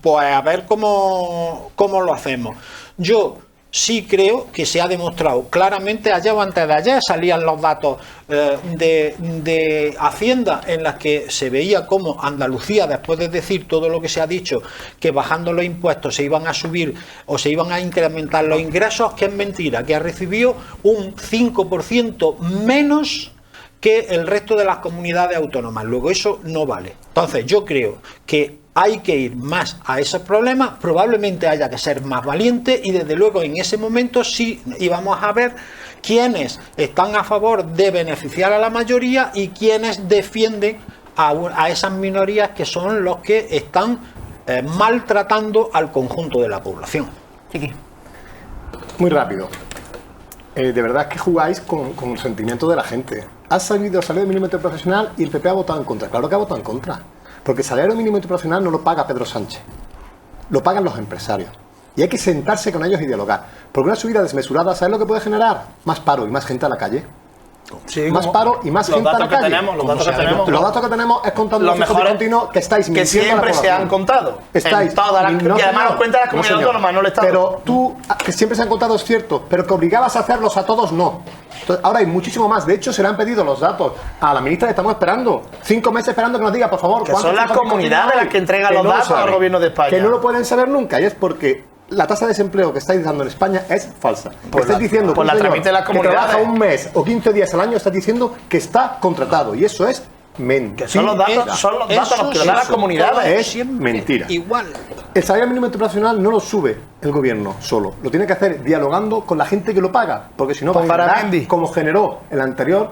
Pues a ver cómo lo hacemos. Yo sí creo que se ha demostrado claramente, ayer o antes de ayer salían los datos de Hacienda en las que se veía cómo Andalucía, después de decir todo lo que se ha dicho, que bajando los impuestos se iban a subir o se iban a incrementar los ingresos, que es mentira, que ha recibido un 5% menos que el resto de las comunidades autónomas. Luego eso no vale. Entonces yo creo que hay que ir más a esos problemas, probablemente haya que ser más valiente y desde luego en ese momento sí íbamos a ver quiénes están a favor de beneficiar a la mayoría y quiénes defienden a esas minorías que son los que están maltratando al conjunto de la población. Chiqui. Muy rápido. De verdad es que jugáis con el sentimiento de la gente. Ha salido el salario mínimo interprofesional y el PP ha votado en contra. Claro que ha votado en contra. Porque el salario mínimo interprofesional no lo paga Pedro Sánchez. Lo pagan los empresarios. Y hay que sentarse con ellos y dialogar. Porque una subida desmesurada, ¿sabes lo que puede generar? Más paro y más gente a la calle. Sí, Más paro y más gente a la calle. Los datos que tenemos es contando los mejores continuo que estáis que mintiendo siempre a la se han población. contado. Estáis, en todas las, no, y además señor, nos cuentan las comunidades señor. autónomas, no el Estado. Pero tú, que siempre se han contado es cierto, pero que obligabas a hacerlos a todos, no. Entonces, ahora hay muchísimo más. De hecho, se le han pedido los datos a la ministra que estamos esperando. 5 meses esperando que nos diga, por favor, que son las comunidades las que entregan los datos al gobierno de España. Que no lo pueden saber nunca, y es porque la tasa de desempleo que estáis dando en España es falsa. Estáis diciendo por la tramite de las comunidades, que trabaja un mes o 15 días al año, estás diciendo que está contratado, y eso es mentira. Que son los datos, los que dan las comunidades. Es mentira. Igual. El salario mínimo internacional no lo sube el gobierno solo, lo tiene que hacer dialogando con la gente que lo paga, porque si no va a generar, como generó el anterior,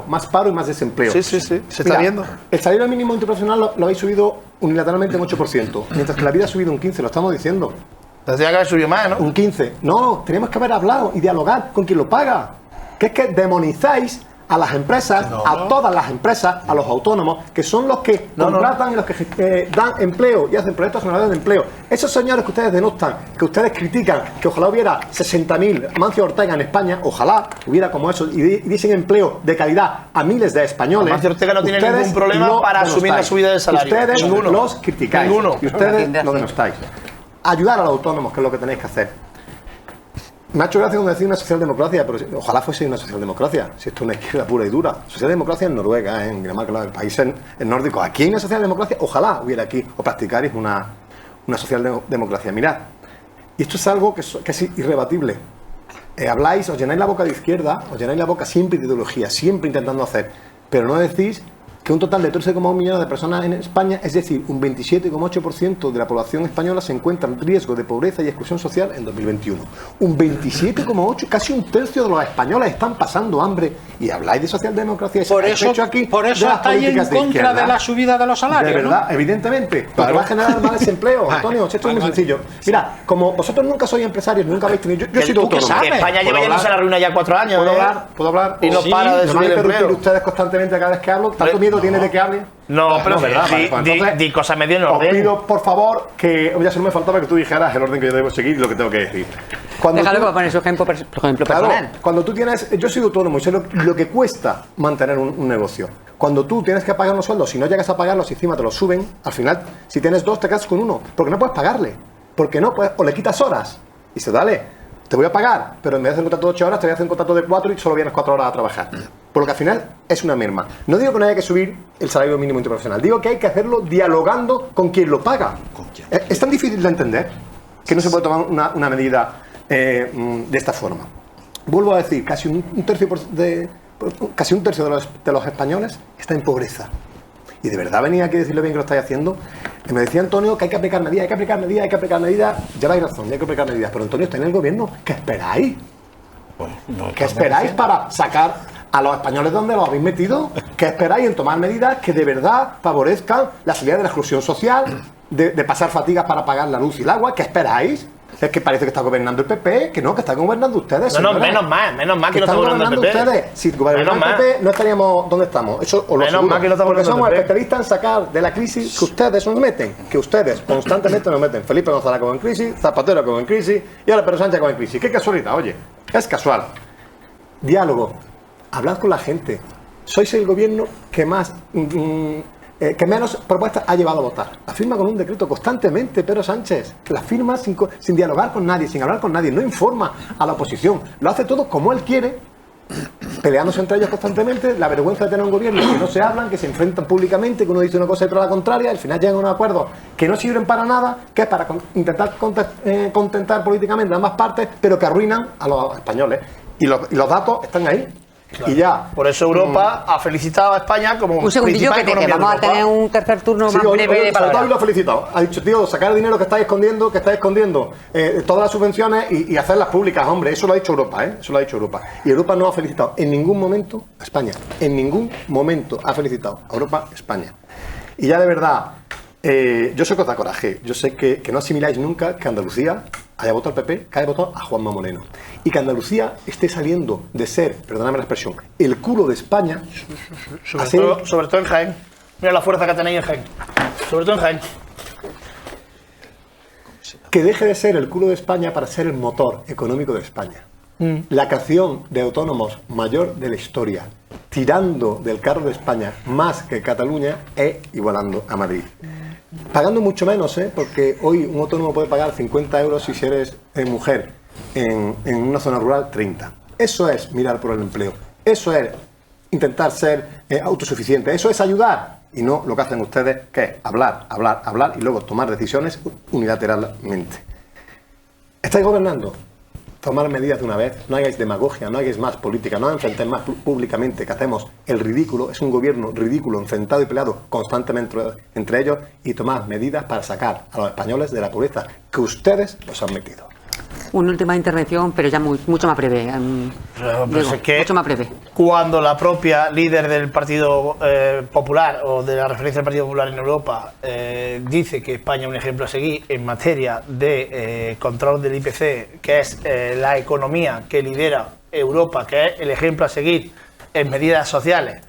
más paro y más desempleo. Sí, se está viendo. El salario mínimo internacional lo habéis subido unilateralmente en 8%, mientras que la vida ha subido un 15%, lo estamos diciendo. Tendría que haber subido más, ¿no? Un 15%. No, tenemos que haber hablado y dialogar con quien lo paga. Que es que demonizáis a las empresas, a todas las empresas, a los autónomos, que son los que contratan y los que dan empleo y hacen proyectos generales de empleo. Esos señores que ustedes denostan, que ustedes critican, que ojalá hubiera 60.000 Amancio Ortega en España, ojalá hubiera como eso, y diesen empleo de calidad a miles de españoles. Amancio Ortega no tiene ningún problema para asumir la subida del salario. Ustedes los criticáis. Y ustedes lo denostáis. Ayudar a los autónomos, que es lo que tenéis que hacer. Me ha hecho gracia cuando decía una socialdemocracia, pero ojalá fuese una socialdemocracia. Si esto es una izquierda pura y dura. Socialdemocracia en Noruega, en Dinamarca, en países nórdicos. Aquí hay una socialdemocracia, ojalá hubiera aquí, o practicaréis una socialdemocracia. Mirad, y esto es algo que es irrebatible. Habláis, os llenáis la boca de izquierda, os llenáis la boca siempre de ideología, siempre intentando hacer, pero no decís que un total de 13,1 millones de personas en España, es decir, un 27,8% de la población española se encuentra en riesgo de pobreza y exclusión social en 2021. Un 27,8%, casi un tercio de los españoles están pasando hambre, y habláis de socialdemocracia. Por eso estáis en contra de la subida de los salarios. De verdad, evidentemente, porque va a generar más desempleo. Antonio, esto es muy sencillo. Mira, como vosotros nunca sois empresarios, nunca habéis tenido... Yo he sido autónomo. Que España lleva yéndose a la ruina ya 4 años. ¿Puedo hablar? Y no para de subir el empleo. Ustedes constantemente cada vez que hablo, tanto miedo tiene de que hable. No, pero ¿verdad? di cosas medio en orden. Os pido, por favor, que ya solo me faltaba que tú dijeras el orden que yo debo seguir y lo que tengo que decir. Déjalo para poner su ejemplo personal. Claro, cuando tú tienes... Yo he sido autónomo y sé lo que cuesta mantener un negocio. Cuando tú tienes que pagar unos sueldos, si no llegas a pagarlos y encima te los suben, al final, si tienes 2, te quedas con 1. Porque no puedes pagarle. Porque no puedes, o le quitas horas. Y se dale, te voy a pagar, pero en vez de hacer un contrato de 8 horas, te voy a hacer un contrato de 4 y solo vienes 4 horas a trabajar. Por lo que al final es una merma. No digo que no haya que subir el salario mínimo interprofesional, digo que hay que hacerlo dialogando con quien lo paga. Es tan difícil de entender que no se puede tomar una medida de esta forma. Vuelvo a decir, casi un tercio de los españoles está en pobreza. Y de verdad venía aquí a decirle bien que lo estáis haciendo. Y me decía Antonio que hay que aplicar medidas, hay que aplicar medidas, hay que aplicar medidas. Lleváis razón, hay que aplicar medidas. Pero Antonio, está en el gobierno. ¿Qué esperáis? ¿Qué esperáis para sacar a los españoles donde los habéis metido? ¿Qué esperáis en tomar medidas que de verdad favorezcan la salida de la exclusión social, de pasar fatigas para pagar la luz y el agua? ¿Qué esperáis? Es que parece que está gobernando el PP, que no, que está gobernando ustedes. No, señores. menos mal que no está están gobernando el PP. ustedes. Si gobernando el PP, no estaríamos donde estamos. Eso os lo Menos aseguro. mal que no está Porque gobernando somos el PP. especialistas en sacar de la crisis que ustedes nos meten. Que ustedes constantemente nos meten. Felipe González como en crisis, Zapatero como en crisis y ahora Pedro Sánchez como en crisis. Qué casualidad, oye. Es casual. Diálogo. Hablad con la gente. Sois el gobierno que más... que menos propuestas ha llevado a votar. La firma con un decreto constantemente, Pedro Sánchez. La firma sin dialogar con nadie, sin hablar con nadie. No informa a la oposición. Lo hace todo como él quiere, peleándose entre ellos constantemente. La vergüenza de tener un gobierno que no se hablan, que se enfrentan públicamente, que uno dice una cosa y otro la contraria. Al final llegan a un acuerdo que no sirven para nada, que es para intentar contentar políticamente a ambas partes, pero que arruinan a los españoles. Y los datos están ahí. Claro. Y ya. Por eso Europa ha felicitado a España como Un segundillo, principal que economía vamos a de Europa. tener un tercer turno Sí, más hoy breve de Salvatore lo palabras. ha felicitado. Ha dicho, tío, sacar el dinero que estáis escondiendo todas las subvenciones y hacerlas públicas, hombre. Eso lo ha dicho Europa, ¿eh? Eso lo ha dicho Europa. Y Europa no ha felicitado en ningún momento a España. En ningún momento ha felicitado a Europa, España. Y ya de verdad, yo sé que os da coraje. Yo sé que no asimiláis nunca que Andalucía haya votado al PP, que haya votado a Juanma Moreno. Y que Andalucía esté saliendo de ser, perdóname la expresión, el culo de España. Sobre todo en Jaén. Mira la fuerza que tenéis en Jaén. Sobre todo en Jaén. Que deje de ser el culo de España para ser el motor económico de España. La creación de autónomos mayor de la historia, tirando del carro de España más que Cataluña, e igualando a Madrid. Pagando mucho menos, porque hoy un autónomo puede pagar 50 euros si eres mujer, en una zona rural 30. Eso es mirar por el empleo. Eso es intentar ser autosuficiente. Eso es ayudar. Y no lo que hacen ustedes, que es hablar y luego tomar decisiones unilateralmente. ¿Estáis gobernando? Tomar medidas de una vez, no hagáis demagogia, no hagáis más política, no enfrentéis más públicamente, que hacemos el ridículo. Es un gobierno ridículo, enfrentado y peleado constantemente entre ellos, y tomad medidas para sacar a los españoles de la pobreza que ustedes los han metido. Una última intervención, pero ya mucho más breve. Diego, es que mucho más breve. cuando la propia líder del Partido Popular o de la referencia del Partido Popular en Europa dice que España es un ejemplo a seguir en materia de control del IPC, que es la economía que lidera Europa, que es el ejemplo a seguir en medidas sociales,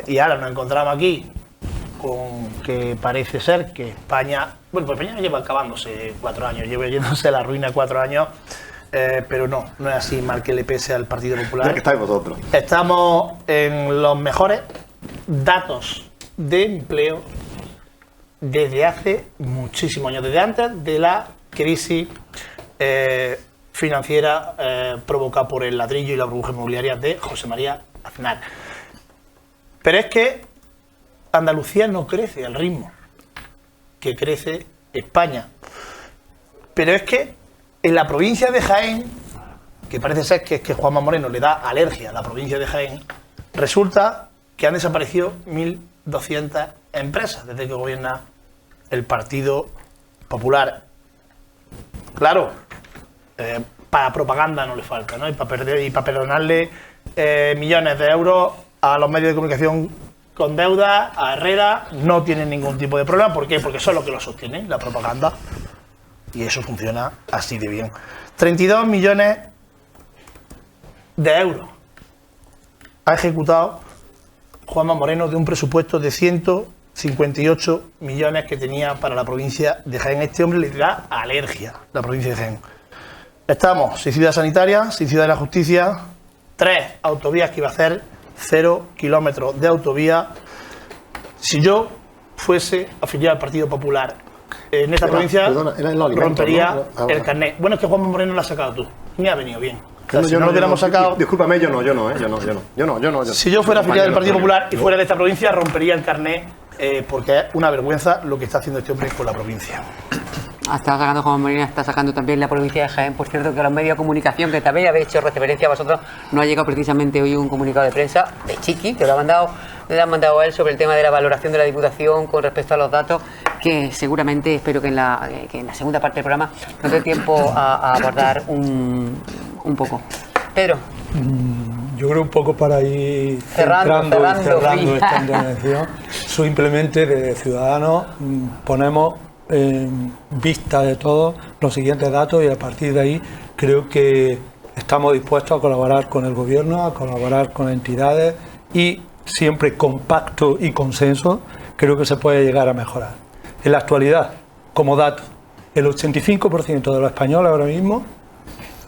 y ahora nos encontramos aquí con que parece ser que España, bueno, pues España lleva acabándose 4 años, lleva yéndose a la ruina 4 años, pero no es así, mal que le pese al Partido Popular. Ya que estáis vosotros. Estamos en los mejores datos de empleo desde hace muchísimos años, desde antes de la crisis financiera provocada por el ladrillo y la burbuja inmobiliaria de José María Aznar. Pero es que Andalucía no crece al ritmo que crece España. Pero es que en la provincia de Jaén, que parece ser que es que Juanma Moreno le da alergia a la provincia de Jaén, resulta que han desaparecido 1.200 empresas desde que gobierna el Partido Popular. Claro, para propaganda no le falta, ¿no? Y para perdonarle millones de euros a los medios de comunicación con deuda, a Herrera, no tienen ningún tipo de problema. ¿Por qué? Porque eso es lo que lo sostiene, la propaganda. Y eso funciona así de bien. 32 millones de euros ha ejecutado Juanma Moreno de un presupuesto de 158 millones que tenía para la provincia de Jaén. Este hombre le da alergia a la provincia de Jaén. Estamos sin ciudad sanitaria, sin ciudad de la justicia, 3 autovías que iba a hacer, 0 kilómetros de autovía. Si yo fuese afiliado al Partido Popular en esta provincia, rompería el carnet. Bueno, es que Juanma Moreno lo has sacado tú. Me ha venido bien. O sea, si no lo hubiéramos sacado. Discúlpame, yo no. Si yo fuera afiliado del Partido Popular y fuera de esta provincia, rompería el carnet, porque es una vergüenza lo que está haciendo este hombre con la provincia. Está sacando Juan Molina, está sacando también la provincia de Jaén. Por cierto, que los medios de comunicación, que también habéis hecho referencia a vosotros, no ha llegado precisamente hoy un comunicado de prensa de Chiqui, que le ha mandado él sobre el tema de la valoración de la Diputación con respecto a los datos, que seguramente espero que en la segunda parte del programa nos dé tiempo a abordar un poco. Pedro. Yo creo un poco para ir cerrando esta intervención, simplemente de Ciudadanos ponemos en vista de todos los siguientes datos y a partir de ahí creo que estamos dispuestos a colaborar con el gobierno, a colaborar con entidades y siempre con pacto y consenso creo que se puede llegar a mejorar. En la actualidad, como dato, el 85% de los españoles ahora mismo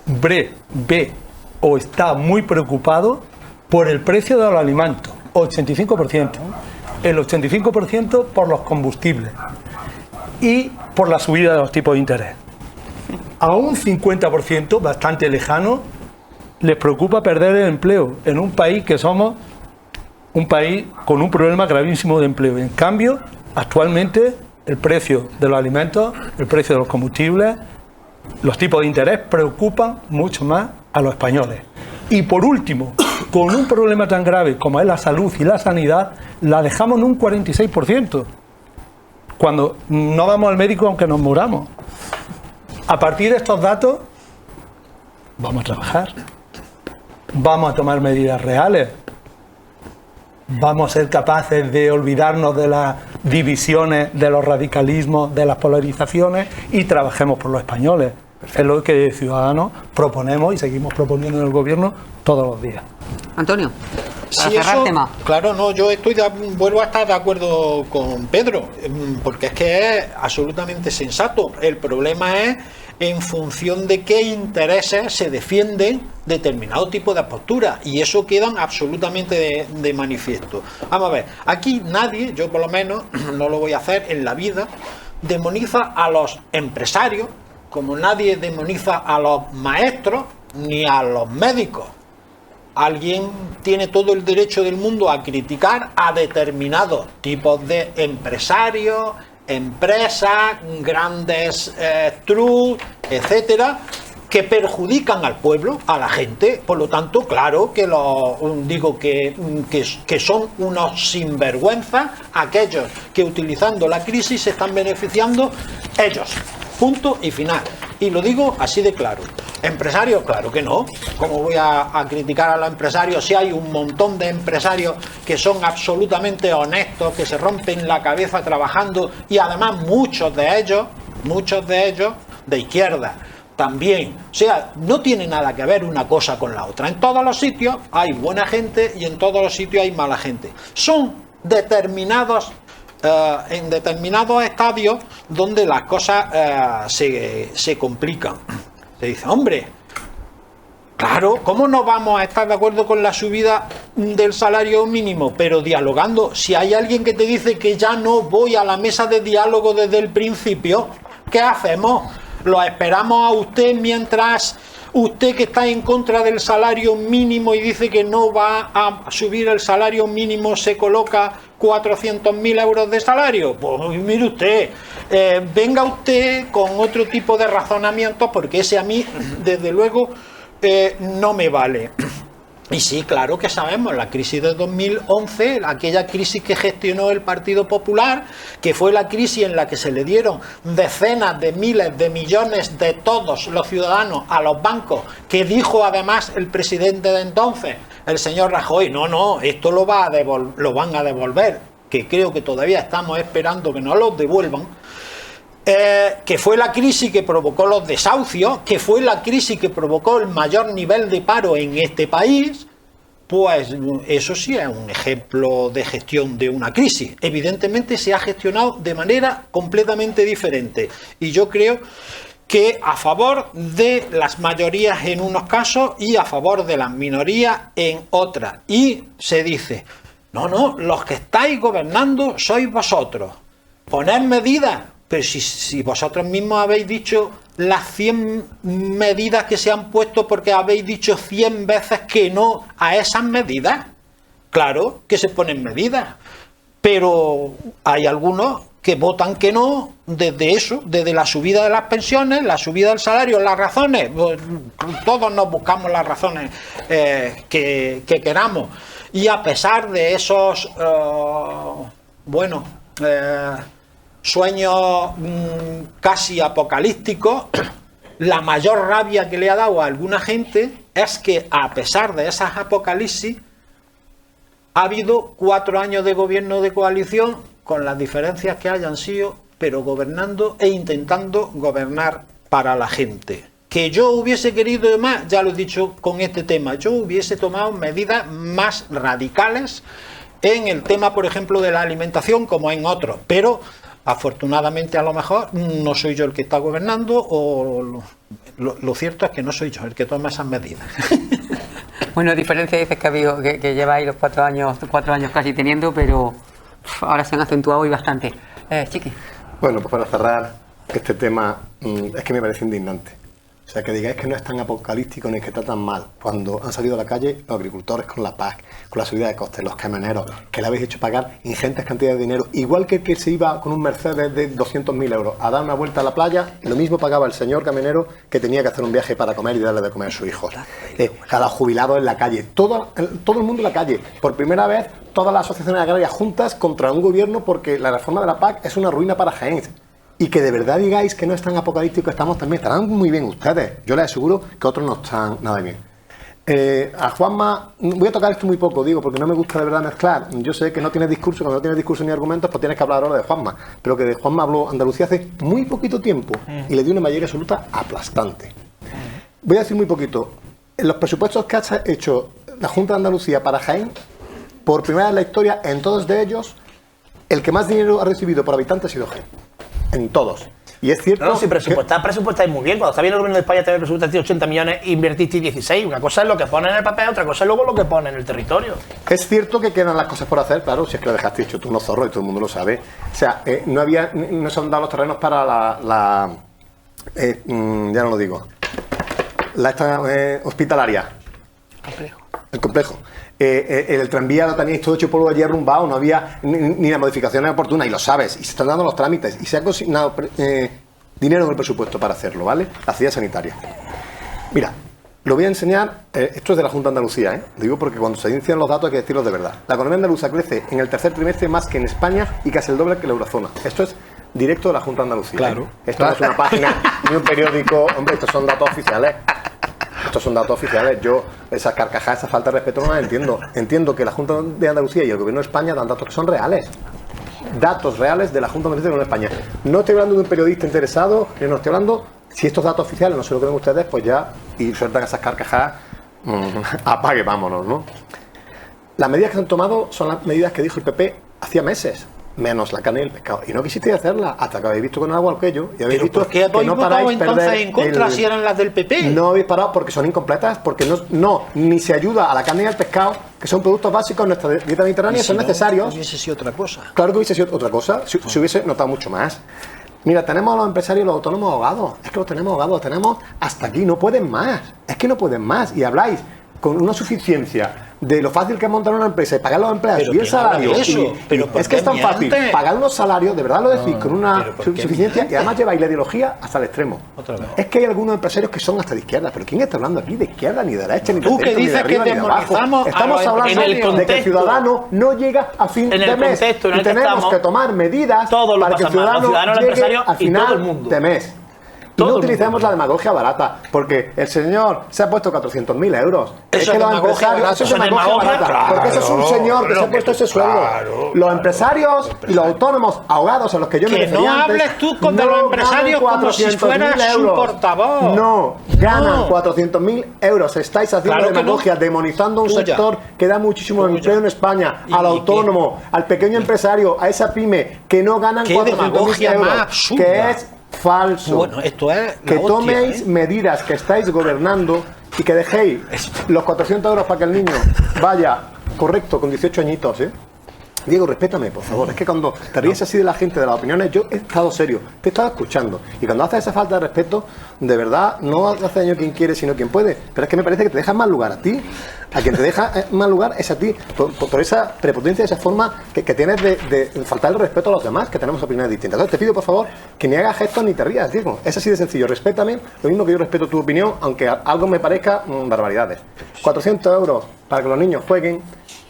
ve o está muy preocupado por el precio de los alimentos, 85%. El 85% por los combustibles y por la subida de los tipos de interés. A un 50%, bastante lejano, les preocupa perder el empleo en un país que somos un país con un problema gravísimo de empleo. En cambio, actualmente el precio de los alimentos, el precio de los combustibles, los tipos de interés preocupan mucho más a los españoles. Y por último, con un problema tan grave como es la salud y la sanidad, la dejamos en un 46%. Cuando no vamos al médico aunque nos muramos. A partir de estos datos, vamos a trabajar. Vamos a tomar medidas reales. Vamos a ser capaces de olvidarnos de las divisiones, de los radicalismos, de las polarizaciones y trabajemos por los españoles. Es lo que Ciudadanos proponemos y seguimos proponiendo en el gobierno todos los días. Antonio, para Sí, cerrar eso, tema. claro, no, yo vuelvo a estar de acuerdo con Pedro, porque es que es absolutamente sensato. El problema es en función de qué intereses se defienden determinado tipo de posturas, y eso quedan absolutamente de manifiesto. Vamos a ver, aquí nadie, yo por lo menos no lo voy a hacer en la vida, demoniza a los empresarios, como nadie demoniza a los maestros ni a los médicos. Alguien tiene todo el derecho del mundo a criticar a determinados tipos de empresarios, empresas, grandes trusts, etcétera, que perjudican al pueblo, a la gente. Por lo tanto, claro que que son unos sinvergüenzas aquellos que utilizando la crisis se están beneficiando ellos. Punto y final. Y lo digo así de claro. ¿Empresarios? Claro que no. ¿Cómo voy a criticar a los empresarios si hay un montón de empresarios que son absolutamente honestos, que se rompen la cabeza trabajando, y además muchos de ellos de izquierda también? O sea, no tiene nada que ver una cosa con la otra. En todos los sitios hay buena gente y en todos los sitios hay mala gente. Son determinados en determinados estadios donde las cosas se complican. Se dice, hombre, claro, ¿cómo no vamos a estar de acuerdo con la subida del salario mínimo? Pero dialogando. Si hay alguien que te dice que ya no voy a la mesa de diálogo desde el principio, ¿qué hacemos? ¿Lo esperamos a usted mientras usted, que está en contra del salario mínimo y dice que no va a subir el salario mínimo, se coloca 400.000 euros de salario? Pues mire usted, venga usted con otro tipo de razonamientos, porque ese a mí, desde luego, no me vale. Y sí, claro que sabemos, la crisis de 2011, aquella crisis que gestionó el Partido Popular, que fue la crisis en la que se le dieron decenas de miles de millones de todos los ciudadanos a los bancos, que dijo además el presidente de entonces, el señor Rajoy, no, esto lo van a devolver, que creo que todavía estamos esperando que nos lo devuelvan. Que fue la crisis que provocó los desahucios, que fue la crisis que provocó el mayor nivel de paro en este país. Pues eso sí es un ejemplo de gestión de una crisis. Evidentemente se ha gestionado de manera completamente diferente, y yo creo que a favor de las mayorías en unos casos y a favor de las minorías en otras. Y se dice, no, los que estáis gobernando sois vosotros, poned medidas. Pero si vosotros mismos habéis dicho las 100 medidas que se han puesto, porque habéis dicho 100 veces que no a esas medidas. Claro que se ponen medidas, pero hay algunos que votan que no desde eso, desde la subida de las pensiones, la subida del salario. Las razones, pues, todos nos buscamos las razones que queramos, y a pesar de esos sueños casi apocalípticos, la mayor rabia que le ha dado a alguna gente es que, a pesar de esas apocalipsis, ha habido 4 años de gobierno de coalición, con las diferencias que hayan sido, pero gobernando e intentando gobernar para la gente. Que yo hubiese querido más, ya lo he dicho con este tema, yo hubiese tomado medidas más radicales en el tema, por ejemplo, de la alimentación, como en otros, pero afortunadamente a lo mejor no soy yo el que está gobernando, o lo cierto es que no soy yo el que toma esas medidas. Bueno, diferencia dices que lleváis los 4 años casi teniendo, pero ahora se han acentuado y bastante. Chiqui. Bueno, pues para cerrar este tema, es que me parece indignante. O sea, que digáis que no es tan apocalíptico ni que está tan mal, cuando han salido a la calle los agricultores con la PAC, con la subida de costes, los camioneros, que le habéis hecho pagar ingentes cantidades de dinero, igual que el que se iba con un Mercedes de 200.000 euros a dar una vuelta a la playa, lo mismo pagaba el señor camionero que tenía que hacer un viaje para comer y darle de comer a sus hijos. Cada jubilado en la calle, todo el mundo en la calle, por primera vez todas las asociaciones agrarias juntas contra un gobierno, porque la reforma de la PAC es una ruina para Jaén. Y que de verdad digáis que no es tan apocalíptico, estamos también, estarán muy bien ustedes. Yo les aseguro que otros no están nada bien. A Juanma, voy a tocar esto muy poco, digo, porque no me gusta de verdad mezclar. Yo sé que no tienes discurso, cuando no tienes discurso ni argumentos, pues tienes que hablar ahora de Juanma. Pero que de Juanma habló Andalucía hace muy poquito tiempo y le dio una mayoría absoluta aplastante. Voy a decir muy poquito. En los presupuestos que ha hecho la Junta de Andalucía para Jaén, por primera vez en la historia, en todos de ellos, el que más dinero ha recibido por habitante ha sido Jaén. En todos. Y es cierto. No, si presupuestáis muy bien. Cuando está bien el gobierno de España, te presupuestaste 80 millones e invertiste 16. Una cosa es lo que pone en el papel, otra cosa es luego lo que pone en el territorio. Es cierto que quedan las cosas por hacer, claro, si es que lo dejaste hecho tú unos zorros y todo el mundo lo sabe. O sea, no se han dado los terrenos para ya no lo digo, esta hospitalaria. El complejo. El tranvía lo teníais todo hecho polvo allí arrumbado, no había ni las modificaciones oportunas, y lo sabes, y se están dando los trámites, y se ha consignado dinero en el presupuesto para hacerlo, ¿vale? La ciudad sanitaria. Mira, lo voy a enseñar, esto es de la Junta de Andalucía, digo porque cuando se inician los datos hay que decirlos de verdad. La economía andaluza crece en el tercer trimestre más que en España y casi el doble que la eurozona. Esto es directo de la Junta de Andalucía. Claro. Esto no es una página ni un periódico, hombre, estos son datos oficiales. Estos son datos oficiales. Yo esas carcajadas, esa falta de respeto no las entiendo. Entiendo que la Junta de Andalucía y el Gobierno de España dan datos que son reales. Datos reales de la Junta de Andalucía y el Gobierno de España. No estoy hablando de un periodista interesado, no estoy hablando, si estos datos oficiales no se lo creen ustedes, pues ya, y sueltan esas carcajadas, apague, vámonos, ¿no? Las medidas que se han tomado son las medidas que dijo el PP hacía meses. Menos la carne y el pescado. Y no quisisteis hacerla hasta que habéis visto con agua aquello y habéis visto ¿por qué que no paráis entonces en contra si eran las del PP? No habéis parado porque son incompletas, porque ni se ayuda a la carne y al pescado, que son productos básicos en nuestra dieta mediterránea, son necesarios. Hubiese sido otra cosa. Claro que hubiese sido otra cosa, si hubiese notado mucho más. Mira, tenemos a los empresarios y los autónomos ahogados. Es que los tenemos ahogados, tenemos hasta aquí, no pueden más. Es que no pueden más. Y habláis con una suficiencia de lo fácil que es montar una empresa y pagar a los empleados y el salario. Es que es tan fácil pagar unos salarios, de verdad lo decís, con una suficiencia, y además lleváis la ideología hasta el extremo. Es que hay algunos empresarios que son hasta de izquierda, pero ¿quién está hablando aquí de izquierda, ni de derecha, ni de centro, ni de arriba, ni de abajo? Estamos hablando de que el ciudadano no llega a fin de mes y tenemos que tomar medidas para que el ciudadano llegue al final de mes. Y no utilicemos la demagogia barata, porque el señor se ha puesto 400.000 euros. Es que los empresarios, eso es demagogia barata, porque eso es un señor que se ha puesto ese sueldo. Los empresarios y los autónomos ahogados a los que yo me refería antes, no hables tú contra los empresarios como si fueras su portavoz. No, ganan 400.000 euros. Estáis haciendo demagogia, demonizando un sector que da muchísimo empleo en España, al autónomo, al pequeño empresario, a esa pyme que no ganan 400.000 euros, que es falso. Bueno, esto es que toméis medidas, que estáis gobernando y que dejéis los 400 euros para que el niño vaya correcto con 18 añitos, Diego, respétame, por favor. Es que cuando te ríes así de la gente, de las opiniones, yo he estado serio, te he estado escuchando. Y cuando haces esa falta de respeto, de verdad, no hace daño quien quiere, sino quien puede. Pero es que me parece que te dejas más lugar a ti. A quien te deja más lugar es a ti. Por esa prepotencia, esa forma que tienes de faltar el respeto a los demás, que tenemos opiniones distintas. Entonces te pido, por favor, que ni hagas gestos ni te rías, Diego. Es así de sencillo. Respétame, lo mismo que yo respeto tu opinión, aunque algo me parezca barbaridades. 400 euros para que los niños jueguen.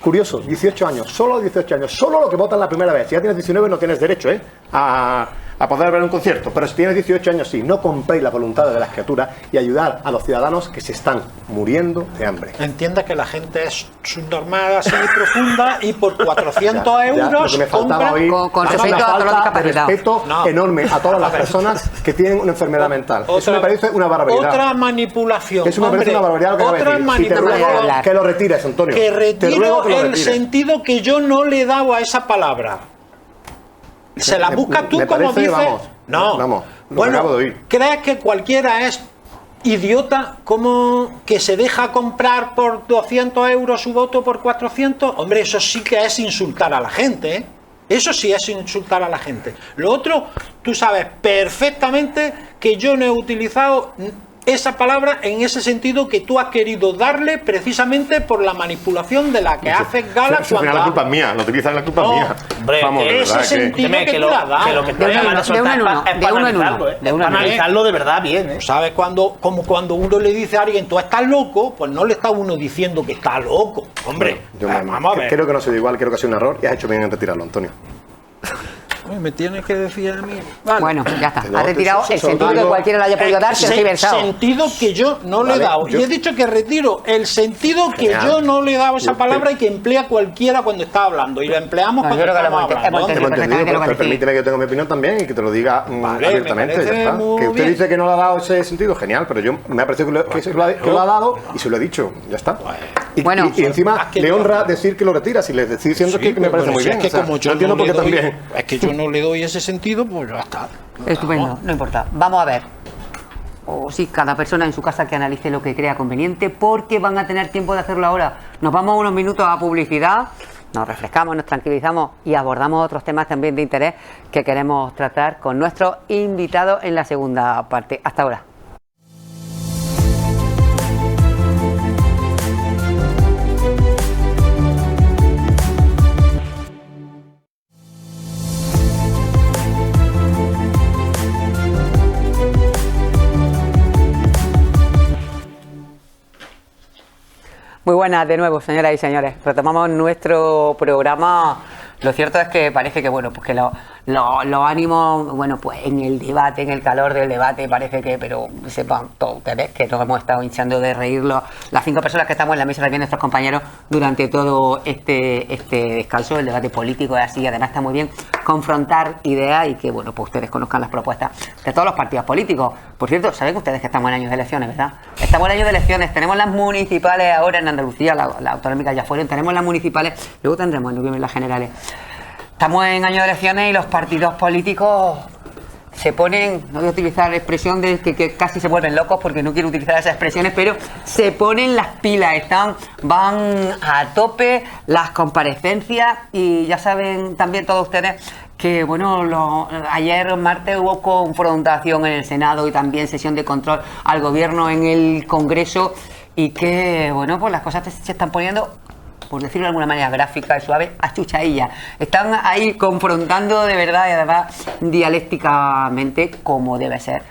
Curioso, 18 años, solo 18 años, solo lo que votan la primera vez. Si ya tienes 19 no tienes derecho a a poder ver un concierto, pero si tienes 18 años sí, no compréis la voluntad de las criaturas y ayudar a los ciudadanos que se están muriendo de hambre. Entienda que la gente es subnormal, así profunda, y por 400 euros lo que me faltaba compra... hoy con es respeto una a todos los falta de discapacitados. respeto No. enorme a todas las personas que tienen una enfermedad mental. Eso me parece una barbaridad. Otra manipulación. Eso me parece hombre, una barbaridad lo que otra acabas de decir. Si te manipulación. ruego que lo retires, Antonio. Que Te retiro ruego que lo el retires. sentido que yo no le he dado a esa palabra. Se la buscas tú me como parece, dices. vamos, no. vamos, lo Bueno, acabo de oír. ¿crees que cualquiera es idiota como que se deja comprar por 200 euros su voto por 400? Hombre, eso sí que es insultar a la gente, ¿eh? Eso sí es insultar a la gente. Lo otro, tú sabes perfectamente que yo no he utilizado esa palabra en ese sentido que tú has querido darle precisamente por la manipulación de la que haces gala Al final la culpa es mía, lo utilizan la culpa es No, mía. hombre, Vamos, de ese verdad que... sentido Dime, que tú le has dado. que lo que te De voy a uno mandar en soltar uno, es de para uno en uno, analizarlo, ¿eh? de uno en Para uno. analizarlo de verdad bien, ¿eh? ¿Sabes? Como cuando uno le dice a alguien, tú estás loco, pues no le está uno diciendo que está loco. Hombre, vamos a ver. Creo que no se dio igual, creo que ha sido un error y has hecho bien en retirarlo, Antonio. Uy, me tienes que decir a mí. Vale. Bueno, ya está. No, Ha retirado eso el sentido que digo- cualquiera le haya podido dar sin ser versado. Sentido que yo no le he Vale, dado. yo- Y he dicho que retiro el sentido que Genial. yo no le he dado a esa Yo- palabra y que emplea cualquiera cuando está hablando. Y la empleamos No, cuando yo creo que lo estamos hemos hablando. entendido. Hemos entendido, perfectamente lo que pues decís. permíteme que yo tenga mi opinión también y que te lo diga Vale, abiertamente. me Ya parece está. muy Que usted bien. dice que no le ha dado ese sentido, genial, pero yo me ha parecido que lo ha dado y se lo he dicho, ya está. Y, Bueno, y encima más que le yo- honra decir que lo retira, si le estoy diciendo Sí, que me parece pero muy si bien. Es que o sea, como yo no entiendo no por le qué doy, también. es que yo no le doy ese sentido, pues ya está. Estupendo, no importa. Vamos a ver. O sí, cada persona en su casa que analice lo que crea conveniente, porque van a tener tiempo de hacerlo ahora. Nos vamos unos minutos a publicidad, nos refrescamos, nos tranquilizamos y abordamos otros temas también de interés que queremos tratar con nuestros invitados en la segunda parte. Hasta ahora. Muy buenas de nuevo, señoras y señores. Retomamos nuestro programa. Lo cierto es que parece que, bueno, pues que los ánimos, bueno, pues en el debate, en el calor del debate, parece que, pero sepan todos ustedes que nos hemos estado hinchando de reírlo las 5 personas que estamos en la mesa también, nuestros compañeros, durante todo este descanso. El debate político es así, además está muy bien confrontar ideas y que, bueno, pues ustedes conozcan las propuestas de todos los partidos políticos. Por cierto, saben ustedes que estamos en años de elecciones, ¿verdad? Estamos en años de elecciones, tenemos las municipales ahora en Andalucía, las autonómicas ya fueron, tenemos las municipales, luego tendremos en noviembre las generales. Estamos en años de elecciones y los partidos políticos se ponen, no voy a utilizar la expresión de que casi se vuelven locos porque no quiero utilizar esas expresiones, pero se ponen las pilas, van a tope las comparecencias y ya saben también todos ustedes que bueno, ayer martes hubo confrontación en el Senado y también sesión de control al gobierno en el Congreso y que bueno, pues las cosas se están poniendo, por decirlo de alguna manera gráfica y suave, a chuchailla. Están ahí confrontando de verdad y además dialécticamente como debe ser.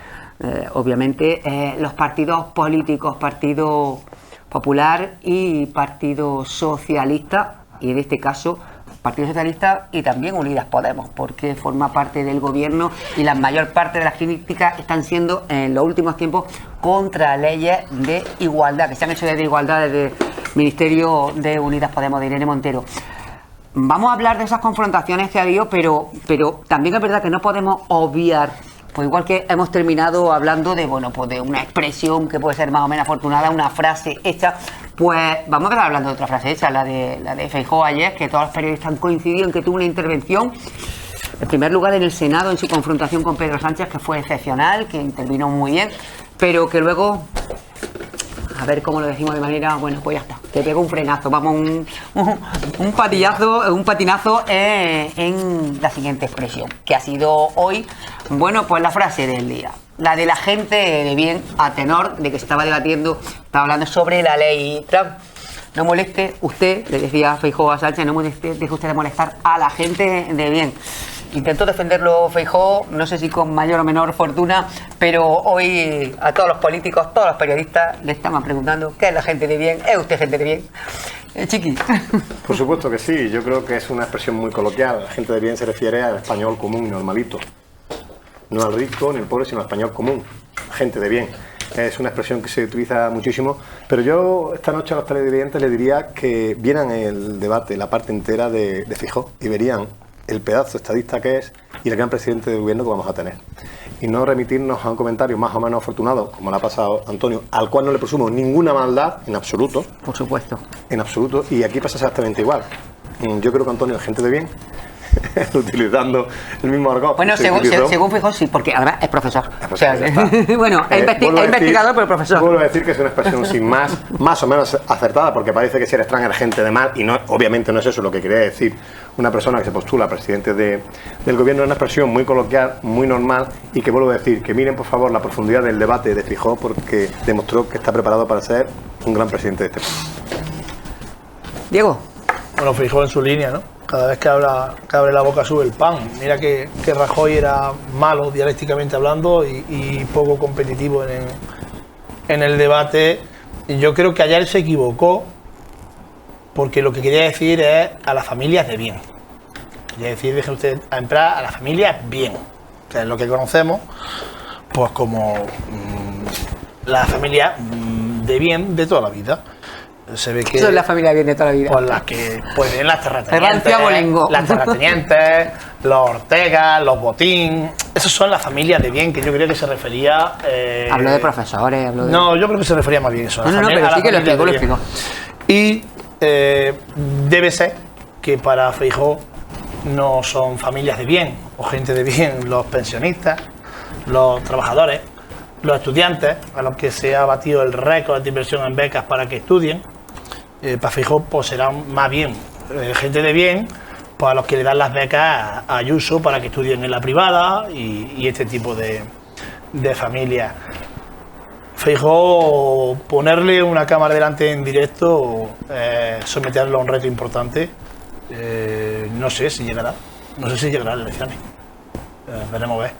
Obviamente los partidos políticos, Partido Popular y Partido Socialista, y en este caso Partido Socialista y también Unidas Podemos, porque forma parte del gobierno y la mayor parte de las críticas están siendo en los últimos tiempos contra leyes de igualdad, que se han hecho de igualdad desde el Ministerio de Unidas Podemos de Irene Montero. Vamos a hablar de esas confrontaciones que ha habido, pero también es verdad que no podemos obviar, pues igual que hemos terminado hablando de, bueno, pues de una expresión que puede ser más o menos afortunada, una frase hecha, pues vamos a empezar hablando de otra frase hecha, la de Feijóo ayer, que todos los periodistas han coincidido en que tuvo una intervención, en primer lugar en el Senado, en su confrontación con Pedro Sánchez, que fue excepcional, que intervino muy bien, pero que luego, a ver cómo lo decimos de manera, bueno, pues ya está, que pegó un frenazo, vamos, un patinazo en la siguiente expresión, que ha sido hoy, bueno, pues la frase del día, la de la gente de bien, a tenor de que se estaba debatiendo, estaba hablando sobre la ley Trump. No moleste usted, le decía Feijóo a Sánchez, no moleste, deje usted de molestar a la gente de bien. Intentó defenderlo Feijóo, no sé si con mayor o menor fortuna, pero hoy a todos los políticos, todos los periodistas le estaban preguntando ¿qué es la gente de bien? ¿Es usted gente de bien? Chiqui. Por supuesto que sí, yo creo que es una expresión muy coloquial. La gente de bien se refiere al español común y normalito. no al rico ni al pobre, sino al español común, gente de bien. Es una expresión que se utiliza muchísimo, pero yo esta noche a los televidentes les diría que vieran el debate, la parte entera de Feijóo, y verían el pedazo estadista que es y el gran presidente del gobierno que vamos a tener. Y no remitirnos a un comentario más o menos afortunado, como le ha pasado a Antonio, al cual no le presumo ninguna maldad, en absoluto. Por supuesto. En absoluto, y aquí pasa exactamente igual. Yo creo que Antonio es gente de bien, utilizando el mismo argot. Bueno, según Feijóo, sí, porque además es profesor. O sea, bueno, es vuelvo a decir, investigador, pero profesor. Vuelvo a decir que es una expresión sin más o menos acertada, porque parece que si eres trans eres gente de mal, y no, obviamente no es eso lo que quería decir una persona que se postula presidente del gobierno. Es una expresión muy coloquial, muy normal, y que vuelvo a decir que miren por favor la profundidad del debate de Feijóo, porque demostró que está preparado para ser un gran presidente de este país. Diego. Bueno, Feijóo en su línea, ¿no? Cada vez que abre la boca sube el pan. Mira que Rajoy era malo dialécticamente hablando y poco competitivo en el debate. Y yo creo que ayer se equivocó, porque lo que quería decir es a las familias de bien. Quería decir, dejen ustedes a entrar a las familias bien. O sea, es lo que conocemos pues como la familia de bien de toda la vida. Se ve que eso es la familia bien de toda la vida. Pues las que pueden las terratenientes, los Ortega, los Botín. Esos son las familias de bien que yo creo que se refería. Hablo de profesores, No, yo creo que se refería más bien a eso. No, pero sí que lo explico. Y debe ser que para Feijóo no son familias de bien o gente de bien los pensionistas, los trabajadores, los estudiantes, a los que se ha batido el récord de inversión en becas para que estudien. Para Feijóo pues serán más bien gente de bien, pues a los que le dan las becas a Ayuso para que estudien en la privada y este tipo de familias. Feijóo, ponerle una cámara delante en directo, someterlo a un reto importante, no sé si llegará a las elecciones. Veremos a ver.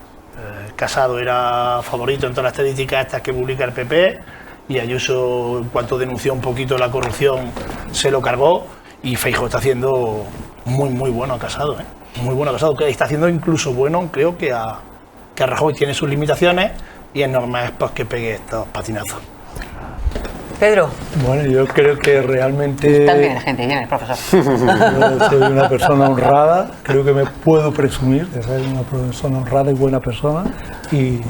Casado era favorito en todas las estadísticas estas que publica el PP, y Ayuso, en cuanto denunció un poquito la corrupción, se lo cargó, y Feijóo está haciendo muy bueno a Casado, muy bueno a Casado, que está haciendo incluso bueno, creo que a Rajoy. Tiene sus limitaciones y es normal pues, que pegue estos patinazos. Pedro. Bueno, yo creo que realmente... También, gente, bien, el profesor. Yo soy una persona honrada, creo que me puedo presumir de ser una persona honrada y buena persona, y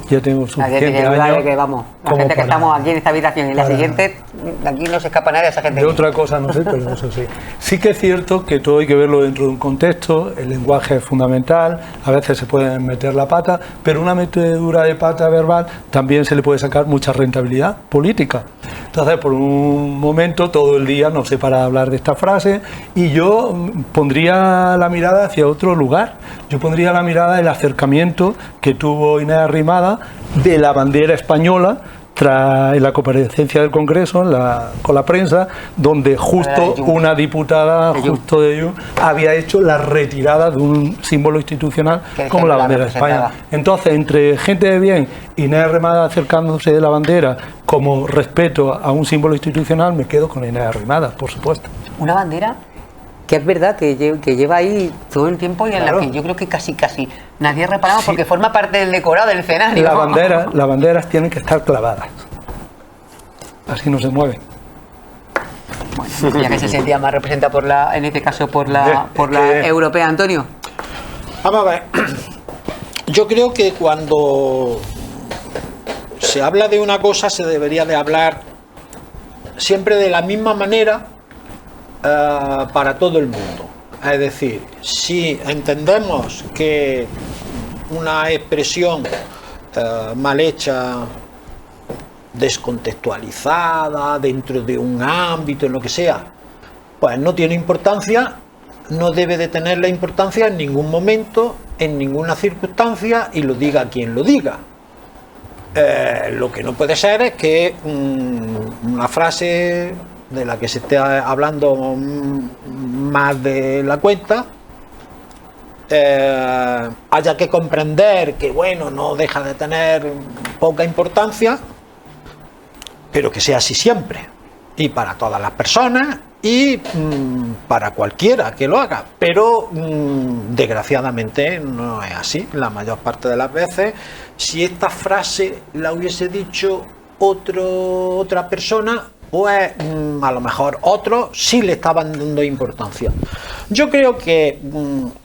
ya tengo suficiente años que vamos, la gente que estamos aquí en esta habitación y la siguiente, de aquí no se escapa nadie de esa gente. De otra cosa no sé, pero eso sí. Sí que es cierto que todo hay que verlo dentro de un contexto, el lenguaje es fundamental, a veces se puede meter la pata, pero una metedura de pata verbal también se le puede sacar mucha rentabilidad política. Entonces, por un momento, todo el día no sé para hablar de esta frase, y yo pondría la mirada hacia otro lugar. Yo pondría la mirada en el acercamiento que tuvo Inés Arrimada de la bandera española en la comparecencia del Congreso con la prensa, donde justo una diputada justo de ello había hecho la retirada de un símbolo institucional como la bandera de España. Entonces, entre gente de bien, Inés Arrimada acercándose de la bandera como respeto a un símbolo institucional, me quedo con Inés Arrimada, por supuesto. Una bandera que es verdad que lleva ahí todo el tiempo y en la que yo creo que casi nadie ha reparado, porque forma parte del decorado del escenario. Las banderas tienen que estar clavadas, así no se mueven. Bueno, ya que se sentía más representada en este caso por la europea, Antonio. Vamos a ver, yo creo que cuando se habla de una cosa se debería de hablar siempre de la misma manera para todo el mundo. Es decir, si entendemos que una expresión mal hecha, descontextualizada, dentro de un ámbito, en lo que sea, pues no tiene importancia, no debe de tener la importancia en ningún momento, en ninguna circunstancia, y lo diga quien lo diga. Lo que no puede ser es que una frase de la que se esté hablando más de la cuenta haya que comprender que bueno, no deja de tener poca importancia, pero que sea así siempre y para todas las personas y para cualquiera que lo haga, pero desgraciadamente no es así. La mayor parte de las veces, si esta frase la hubiese dicho otra persona, pues a lo mejor otros sí le estaban dando importancia. Yo creo que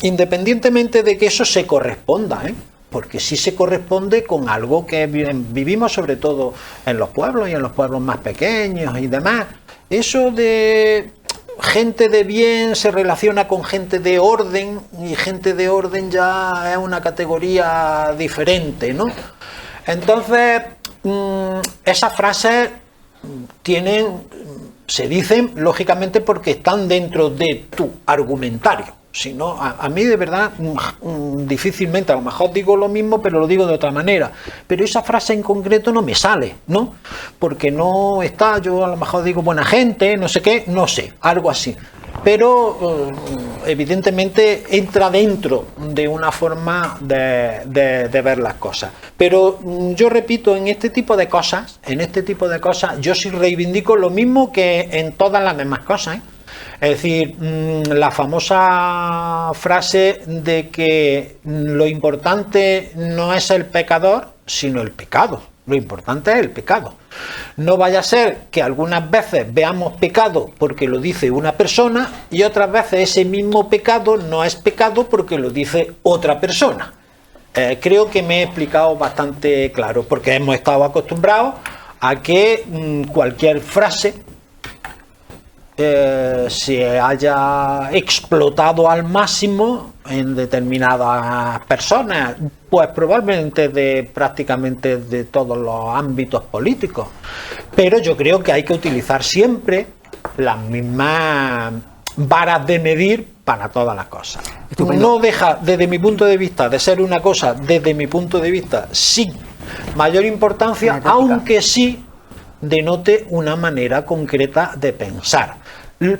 independientemente de que eso se corresponda, porque sí se corresponde con algo que vivimos sobre todo en los pueblos y en los pueblos más pequeños y demás, eso de gente de bien se relaciona con gente de orden, y gente de orden ya es una categoría diferente, ¿no? Entonces, esas frases se dicen lógicamente porque están dentro de tu argumentario. Si no, a mí de verdad difícilmente, a lo mejor digo lo mismo pero lo digo de otra manera, pero esa frase en concreto no me sale, ¿no? Porque no está, yo a lo mejor digo buena gente, no sé qué, no sé, algo así, pero evidentemente entra dentro de una forma de ver las cosas. Pero yo repito, en este tipo de cosas yo sí reivindico lo mismo que en todas las demás cosas, Es decir, la famosa frase de que lo importante no es el pecador, sino el pecado. Lo importante es el pecado. No vaya a ser que algunas veces veamos pecado porque lo dice una persona y otras veces ese mismo pecado no es pecado porque lo dice otra persona. Creo que me he explicado bastante claro, porque hemos estado acostumbrados a que cualquier frase se haya explotado al máximo en determinadas personas, pues probablemente prácticamente de todos los ámbitos políticos, pero yo creo que hay que utilizar siempre las mismas varas de medir para todas las cosas. Estupendo. No deja, desde mi punto de vista, de ser una cosa, desde mi punto de vista, sin mayor importancia, aunque sí denote una manera concreta de pensar.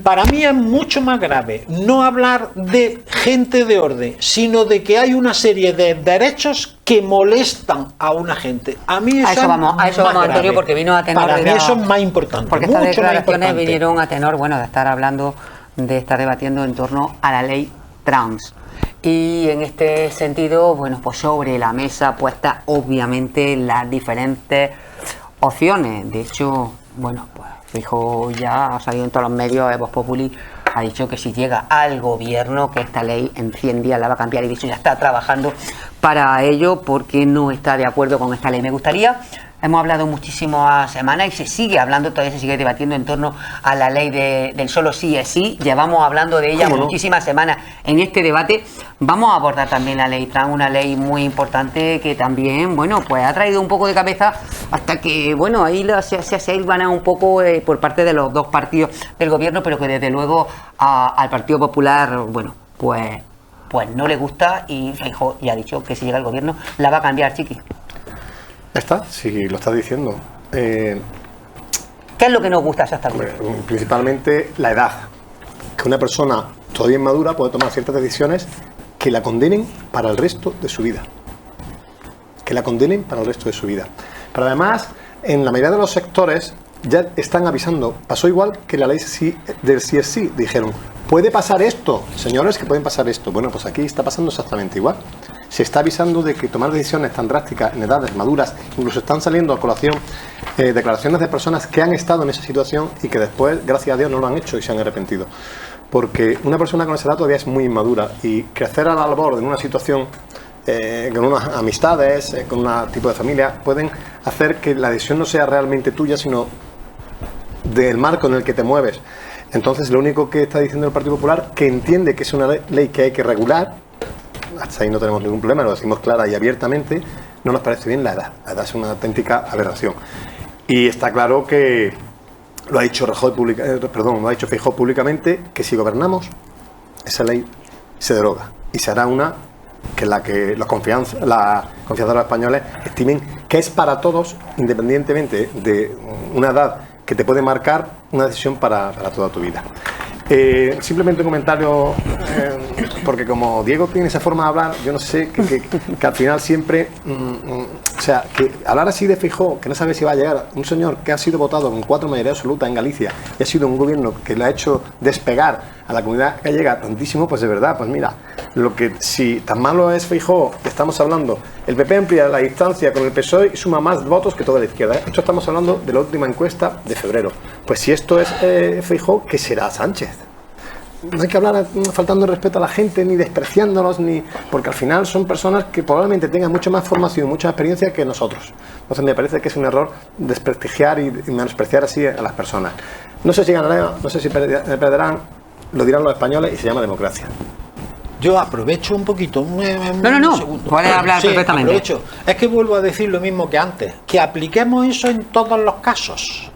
Para mí es mucho más grave no hablar de gente de orden, sino de que hay una serie de derechos que molestan a una gente. A mí eso vamos, Antonio, porque vino a tenor. Para mí eso es más importante. Porque estas declaraciones vinieron a tenor, bueno, de estar hablando, de estar debatiendo en torno a la ley trans. Y en este sentido, bueno, pues sobre la mesa puesta obviamente las diferentes opciones. De hecho, bueno, pues Feijóo ya ha salido en todos los medios, Vox Populi ha dicho que si llega al gobierno, que esta ley en 100 días la va a cambiar, y dicho ya está trabajando para ello porque no está de acuerdo con esta ley. Me gustaría, hemos hablado muchísimas semanas y se sigue hablando, todavía se sigue debatiendo en torno a la ley del solo sí es sí. Llevamos hablando de ella muchísimas semanas en este debate. Vamos a abordar también la ley trans, una ley muy importante que también, bueno, pues ha traído un poco de cabeza hasta que, bueno, ahí se hilvana un poco por parte de los dos partidos del gobierno, pero que desde luego al Partido Popular, bueno, pues no le gusta, y Feijóo ya ha dicho que si llega al gobierno la va a cambiar, Chiqui. Ya está, si lo estás diciendo. ¿Qué es lo que nos gusta exactamente? Principalmente la edad. Que una persona todavía inmadura puede tomar ciertas decisiones que la condenen para el resto de su vida. Que la condenen para el resto de su vida. Pero además, en la mayoría de los sectores ya están avisando. Pasó igual que la ley del sí es sí. Dijeron, puede pasar esto, señores, que pueden pasar esto. Bueno, pues aquí está pasando exactamente igual. Se está avisando de que tomar decisiones tan drásticas en edades maduras, incluso están saliendo a colación declaraciones de personas que han estado en esa situación y que después, gracias a Dios, no lo han hecho y se han arrepentido. Porque una persona con esa edad todavía es muy inmadura y crecer a la labor en una situación con unas amistades, con un tipo de familia, pueden hacer que la decisión no sea realmente tuya, sino del marco en el que te mueves. Entonces, lo único que está diciendo el Partido Popular, que entiende que es una ley que hay que regular, hasta ahí no tenemos ningún problema, lo decimos clara y abiertamente, no nos parece bien la edad. La edad es una auténtica aberración. Y está claro que lo ha dicho Feijóo públicamente, que si gobernamos, esa ley se deroga y se hará una que los confianzados españoles estimen que es para todos, independientemente de una edad que te puede marcar una decisión para toda tu vida. Simplemente un comentario, porque como Diego tiene esa forma de hablar, yo no sé, que al final siempre O sea, que hablar así de Feijóo, que no sabe si va a llegar, un señor que ha sido votado con 4 mayoría absoluta en Galicia y ha sido un gobierno que le ha hecho despegar a la comunidad gallega tantísimo, pues de verdad, pues mira, lo que si tan malo es Feijóo, que estamos hablando, el PP amplía la distancia con el PSOE y suma más votos que toda la izquierda. Esto estamos hablando de la última encuesta de febrero. Pues si esto es Feijóo, ¿qué será Sánchez? No hay que hablar faltando respeto a la gente, ni despreciándolos, ni porque al final son personas que probablemente tengan mucha más formación, mucha experiencia que nosotros. Entonces me parece que es un error desprestigiar y menospreciar así a las personas. No sé si ganarán, no sé si perderán, lo dirán los españoles y se llama democracia. Yo aprovecho un poquito. No. Un segundo. Puedes hablar perfectamente. Aprovecho. Es que vuelvo a decir lo mismo que antes. Que apliquemos eso en todos los casos.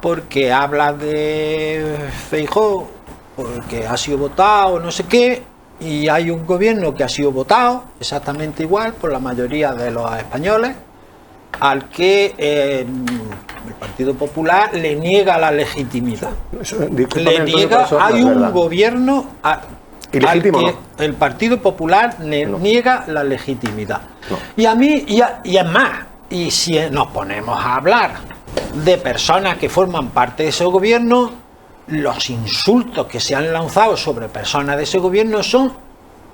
Porque habla de Feijóo, porque ha sido votado, no sé qué, y hay un gobierno que ha sido votado exactamente igual por la mayoría de los españoles, al que el Partido Popular le niega la legitimidad. Le niega, hay un gobierno ¿ilegítimo, al que no? el Partido Popular le niega la legitimidad. No. Y a mí, y es más, y si nos ponemos a hablar de personas que forman parte de ese gobierno, los insultos que se han lanzado sobre personas de ese gobierno son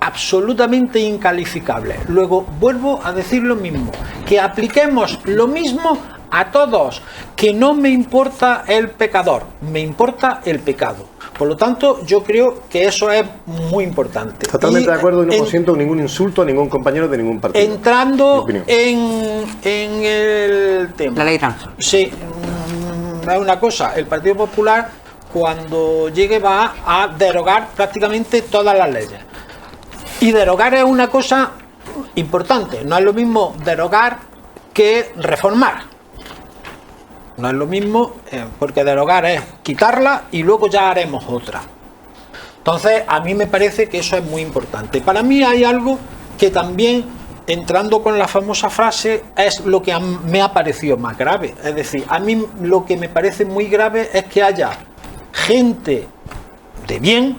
absolutamente incalificables. Luego vuelvo a decir lo mismo, que apliquemos lo mismo a todos, que no me importa el pecador, me importa el pecado. Por lo tanto, yo creo que eso es muy importante. Totalmente de acuerdo y no consiento ningún insulto a ningún compañero de ningún partido. Entrando en el tema. La ley trans. Sí, es una cosa, el Partido Popular cuando llegue va a derogar prácticamente todas las leyes. Y derogar es una cosa importante, no es lo mismo derogar que reformar. No es lo mismo, porque derogar es quitarla y luego ya haremos otra. Entonces, a mí me parece que eso es muy importante. Para mí hay algo que también, entrando con la famosa frase, es lo que me ha parecido más grave. Es decir, a mí lo que me parece muy grave es que haya gente de bien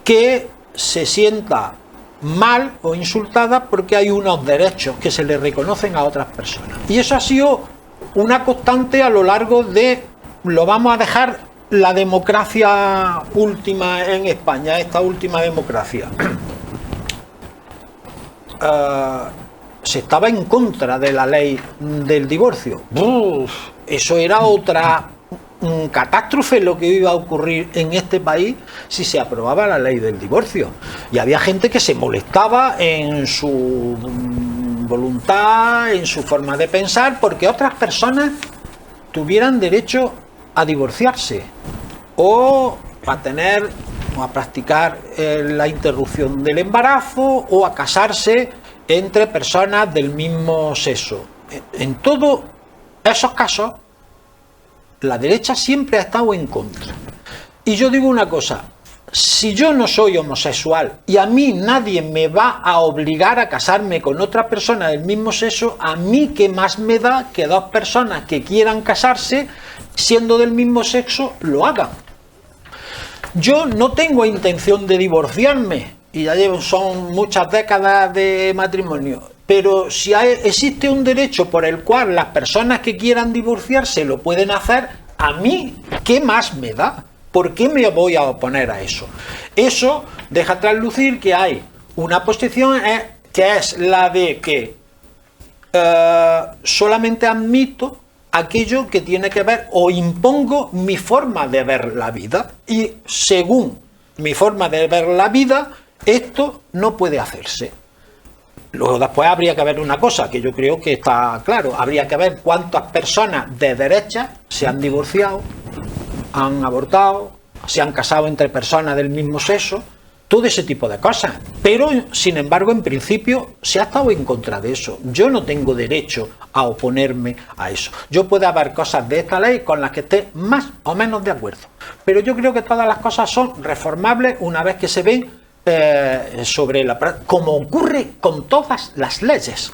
que se sienta mal o insultada porque hay unos derechos que se le reconocen a otras personas. Y eso ha sido una constante a lo largo de, lo vamos a dejar, la democracia última en España, esta última democracia. Se estaba en contra de la ley del divorcio. Eso era otra catástrofe lo que iba a ocurrir en este país si se aprobaba la ley del divorcio. Y había gente que se molestaba en su voluntad, en su forma de pensar, porque otras personas tuvieran derecho a divorciarse o a tener o a practicar la interrupción del embarazo o a casarse entre personas del mismo sexo. En todos esos casos la derecha siempre ha estado en contra. Y yo digo una cosa, si yo no soy homosexual y a mí nadie me va a obligar a casarme con otra persona del mismo sexo, a mí qué más me da que dos personas que quieran casarse siendo del mismo sexo lo hagan. Yo no tengo intención de divorciarme y ya son muchas décadas de matrimonio. Pero si existe un derecho por el cual las personas que quieran divorciarse lo pueden hacer, a mí, ¿qué más me da? ¿Por qué me voy a oponer a eso? Eso deja traslucir que hay una posición que es la de que solamente admito aquello que tiene que ver o impongo mi forma de ver la vida. Y según mi forma de ver la vida, esto no puede hacerse. Luego después habría que ver una cosa que yo creo que está claro, habría que ver cuántas personas de derecha se han divorciado, han abortado, se han casado entre personas del mismo sexo, todo ese tipo de cosas. Pero, sin embargo, en principio se ha estado en contra de eso. Yo no tengo derecho a oponerme a eso. Yo puedo haber cosas de esta ley con las que esté más o menos de acuerdo. Pero yo creo que todas las cosas son reformables una vez que se ven sobre la práctica, como ocurre con todas las leyes.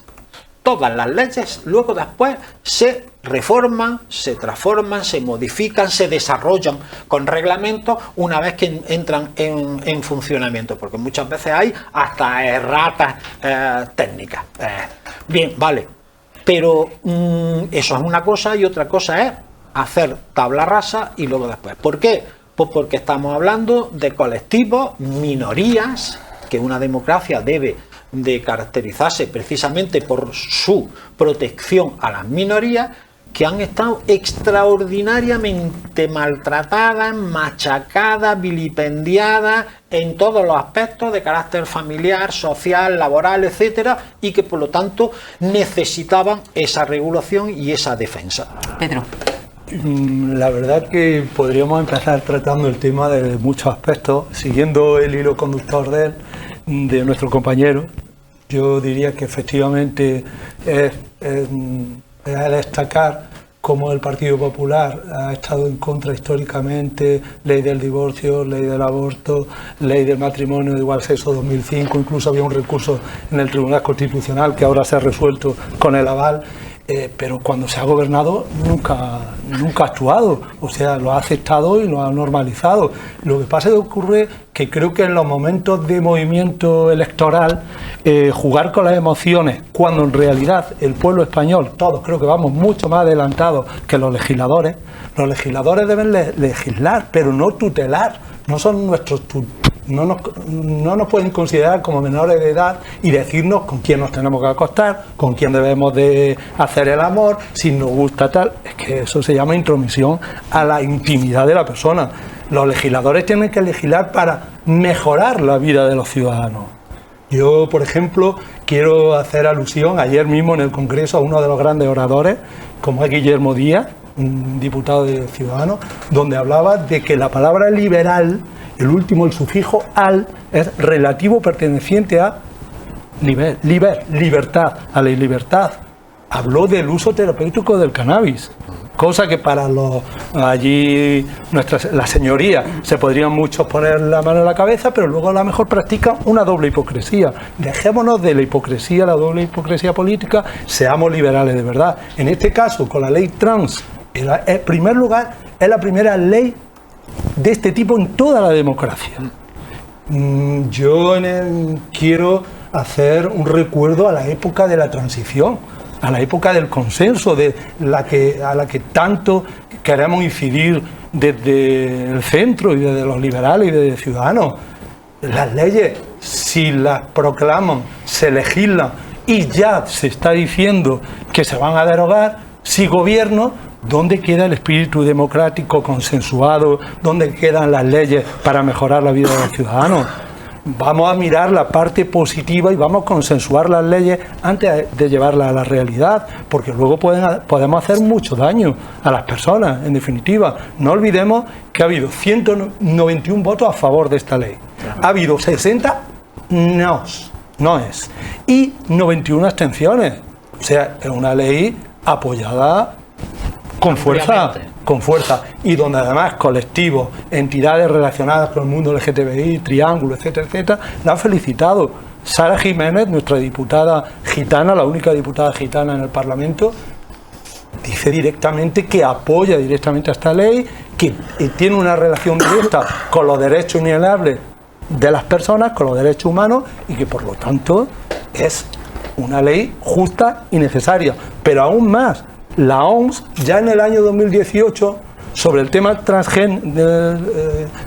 Todas las leyes luego después se reforman, se transforman, se modifican, se desarrollan con reglamentos una vez que entran en funcionamiento, porque muchas veces hay hasta erratas técnicas. Bien, vale. Pero eso es una cosa y otra cosa es hacer tabla rasa y luego después. ¿Por qué? Pues porque estamos hablando de colectivos, minorías, que una democracia debe de caracterizarse precisamente por su protección a las minorías, que han estado extraordinariamente maltratadas, machacadas, vilipendiadas en todos los aspectos de carácter familiar, social, laboral, etcétera, y que por lo tanto necesitaban esa regulación y esa defensa. Pedro. La verdad que podríamos empezar tratando el tema de muchos aspectos, siguiendo el hilo conductor de nuestro compañero. Yo diría que efectivamente es a destacar cómo el Partido Popular ha estado en contra históricamente, ley del divorcio, ley del aborto, ley del matrimonio de igual sexo 2005, incluso había un recurso en el Tribunal Constitucional que ahora se ha resuelto con el aval. Pero cuando se ha gobernado nunca ha actuado, o sea, lo ha aceptado y lo ha normalizado. Lo que pasa es que ocurre que creo que en los momentos de movimiento electoral, jugar con las emociones, cuando en realidad el pueblo español, todos creo que vamos mucho más adelantados que los legisladores deben legislar, pero no tutelar, no son nuestros no nos pueden considerar como menores de edad y decirnos con quién nos tenemos que acostar, con quién debemos de hacer el amor, si nos gusta tal. Es que eso se llama intromisión a la intimidad de la persona. Los legisladores tienen que legislar para mejorar la vida de los ciudadanos. Yo, por ejemplo, quiero hacer alusión ayer mismo en el Congreso a uno de los grandes oradores, como es Guillermo Díaz, un diputado de Ciudadanos, donde hablaba de que la palabra liberal, el sufijo al, es relativo perteneciente a libertad, a la libertad. Habló del uso terapéutico del cannabis, cosa que para la señoría se podrían muchos poner la mano en la cabeza, pero luego a lo mejor practican una doble hipocresía. Dejémonos de la hipocresía, la doble hipocresía política, seamos liberales de verdad. En este caso, con la ley trans, en primer lugar, es la primera ley de este tipo en toda la democracia. Yo quiero hacer un recuerdo a la época de la transición, a la época del consenso, a la que tanto queremos incidir desde el centro y desde los liberales y desde Ciudadanos. Las leyes, si las proclaman, se legislan y ya se está diciendo que se van a derogar, si gobierno, ¿dónde queda el espíritu democrático consensuado? ¿Dónde quedan las leyes para mejorar la vida de los ciudadanos? Vamos a mirar la parte positiva y vamos a consensuar las leyes antes de llevarlas a la realidad, porque luego podemos hacer mucho daño a las personas, en definitiva. No olvidemos que ha habido 191 votos a favor de esta ley. Ha habido 60 noes y 91 abstenciones. O sea, es una ley apoyada con fuerza, y donde además colectivos, entidades relacionadas con el mundo LGTBI, Triángulo, etcétera, etcétera, la han felicitado. Sara Jiménez, nuestra diputada gitana, la única diputada gitana en el Parlamento, dice directamente que apoya directamente a esta ley, que tiene una relación directa con los derechos inalienables de las personas, con los derechos humanos, y que por lo tanto es una ley justa y necesaria. Pero aún más, la OMS ya en el año 2018 sobre el tema de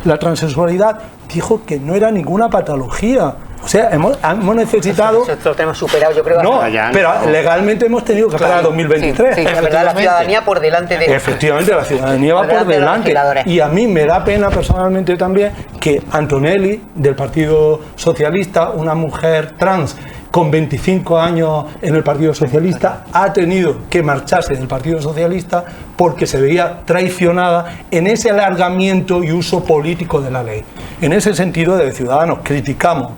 la transexualidad dijo que no era ninguna patología. O sea, hemos necesitado... Esto lo tenemos superado, yo creo. No, pero legalmente hemos tenido que esperar a 2023. Sí, la verdad, la ciudadanía por delante de... Efectivamente, la ciudadanía va por delante. Y a mí me da pena personalmente también que Antonelli, del Partido Socialista, una mujer trans con 25 años en el Partido Socialista, ha tenido que marcharse del Partido Socialista porque se veía traicionada en ese alargamiento y uso político de la ley. En ese sentido, de Ciudadanos, criticamos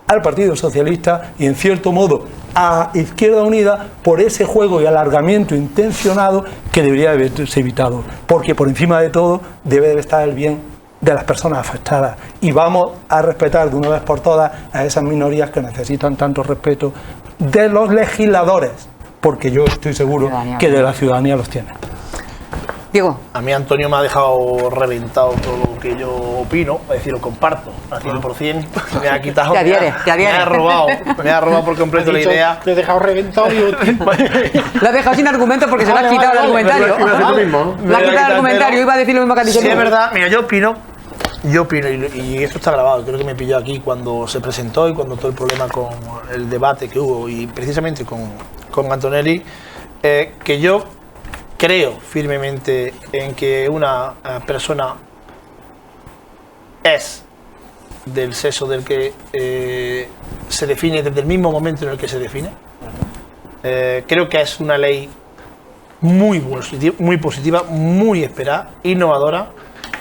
al Partido Socialista y, en cierto modo, a Izquierda Unida por ese juego y alargamiento intencionado que debería haberse evitado, porque por encima de todo debe de estar el bien de las personas afectadas, y vamos a respetar de una vez por todas a esas minorías que necesitan tanto respeto de los legisladores, porque yo estoy seguro que de la ciudadanía los tiene. Diego. A mí Antonio me ha dejado reventado todo que yo opino, es decir, lo comparto al 100%, me ha quitado, Te adhieres. me ha robado por completo la idea. Te he dejado reventado y Lo has dejado sin argumento porque se lo has Vale, quitado el vale, vale, argumentario. iba a decir lo mismo, ¿no? Le has quitado el argumentario, iba a decir lo mismo que has dicho Sí, tú. es verdad, mira, yo opino, y esto está grabado, creo que me pilló aquí cuando se presentó y cuando todo el problema con el debate que hubo, y precisamente con Antonelli, que yo creo firmemente en que una persona es del sexo del que se define desde el mismo momento en el que se define. Creo que es una ley muy positiva, muy esperada, innovadora,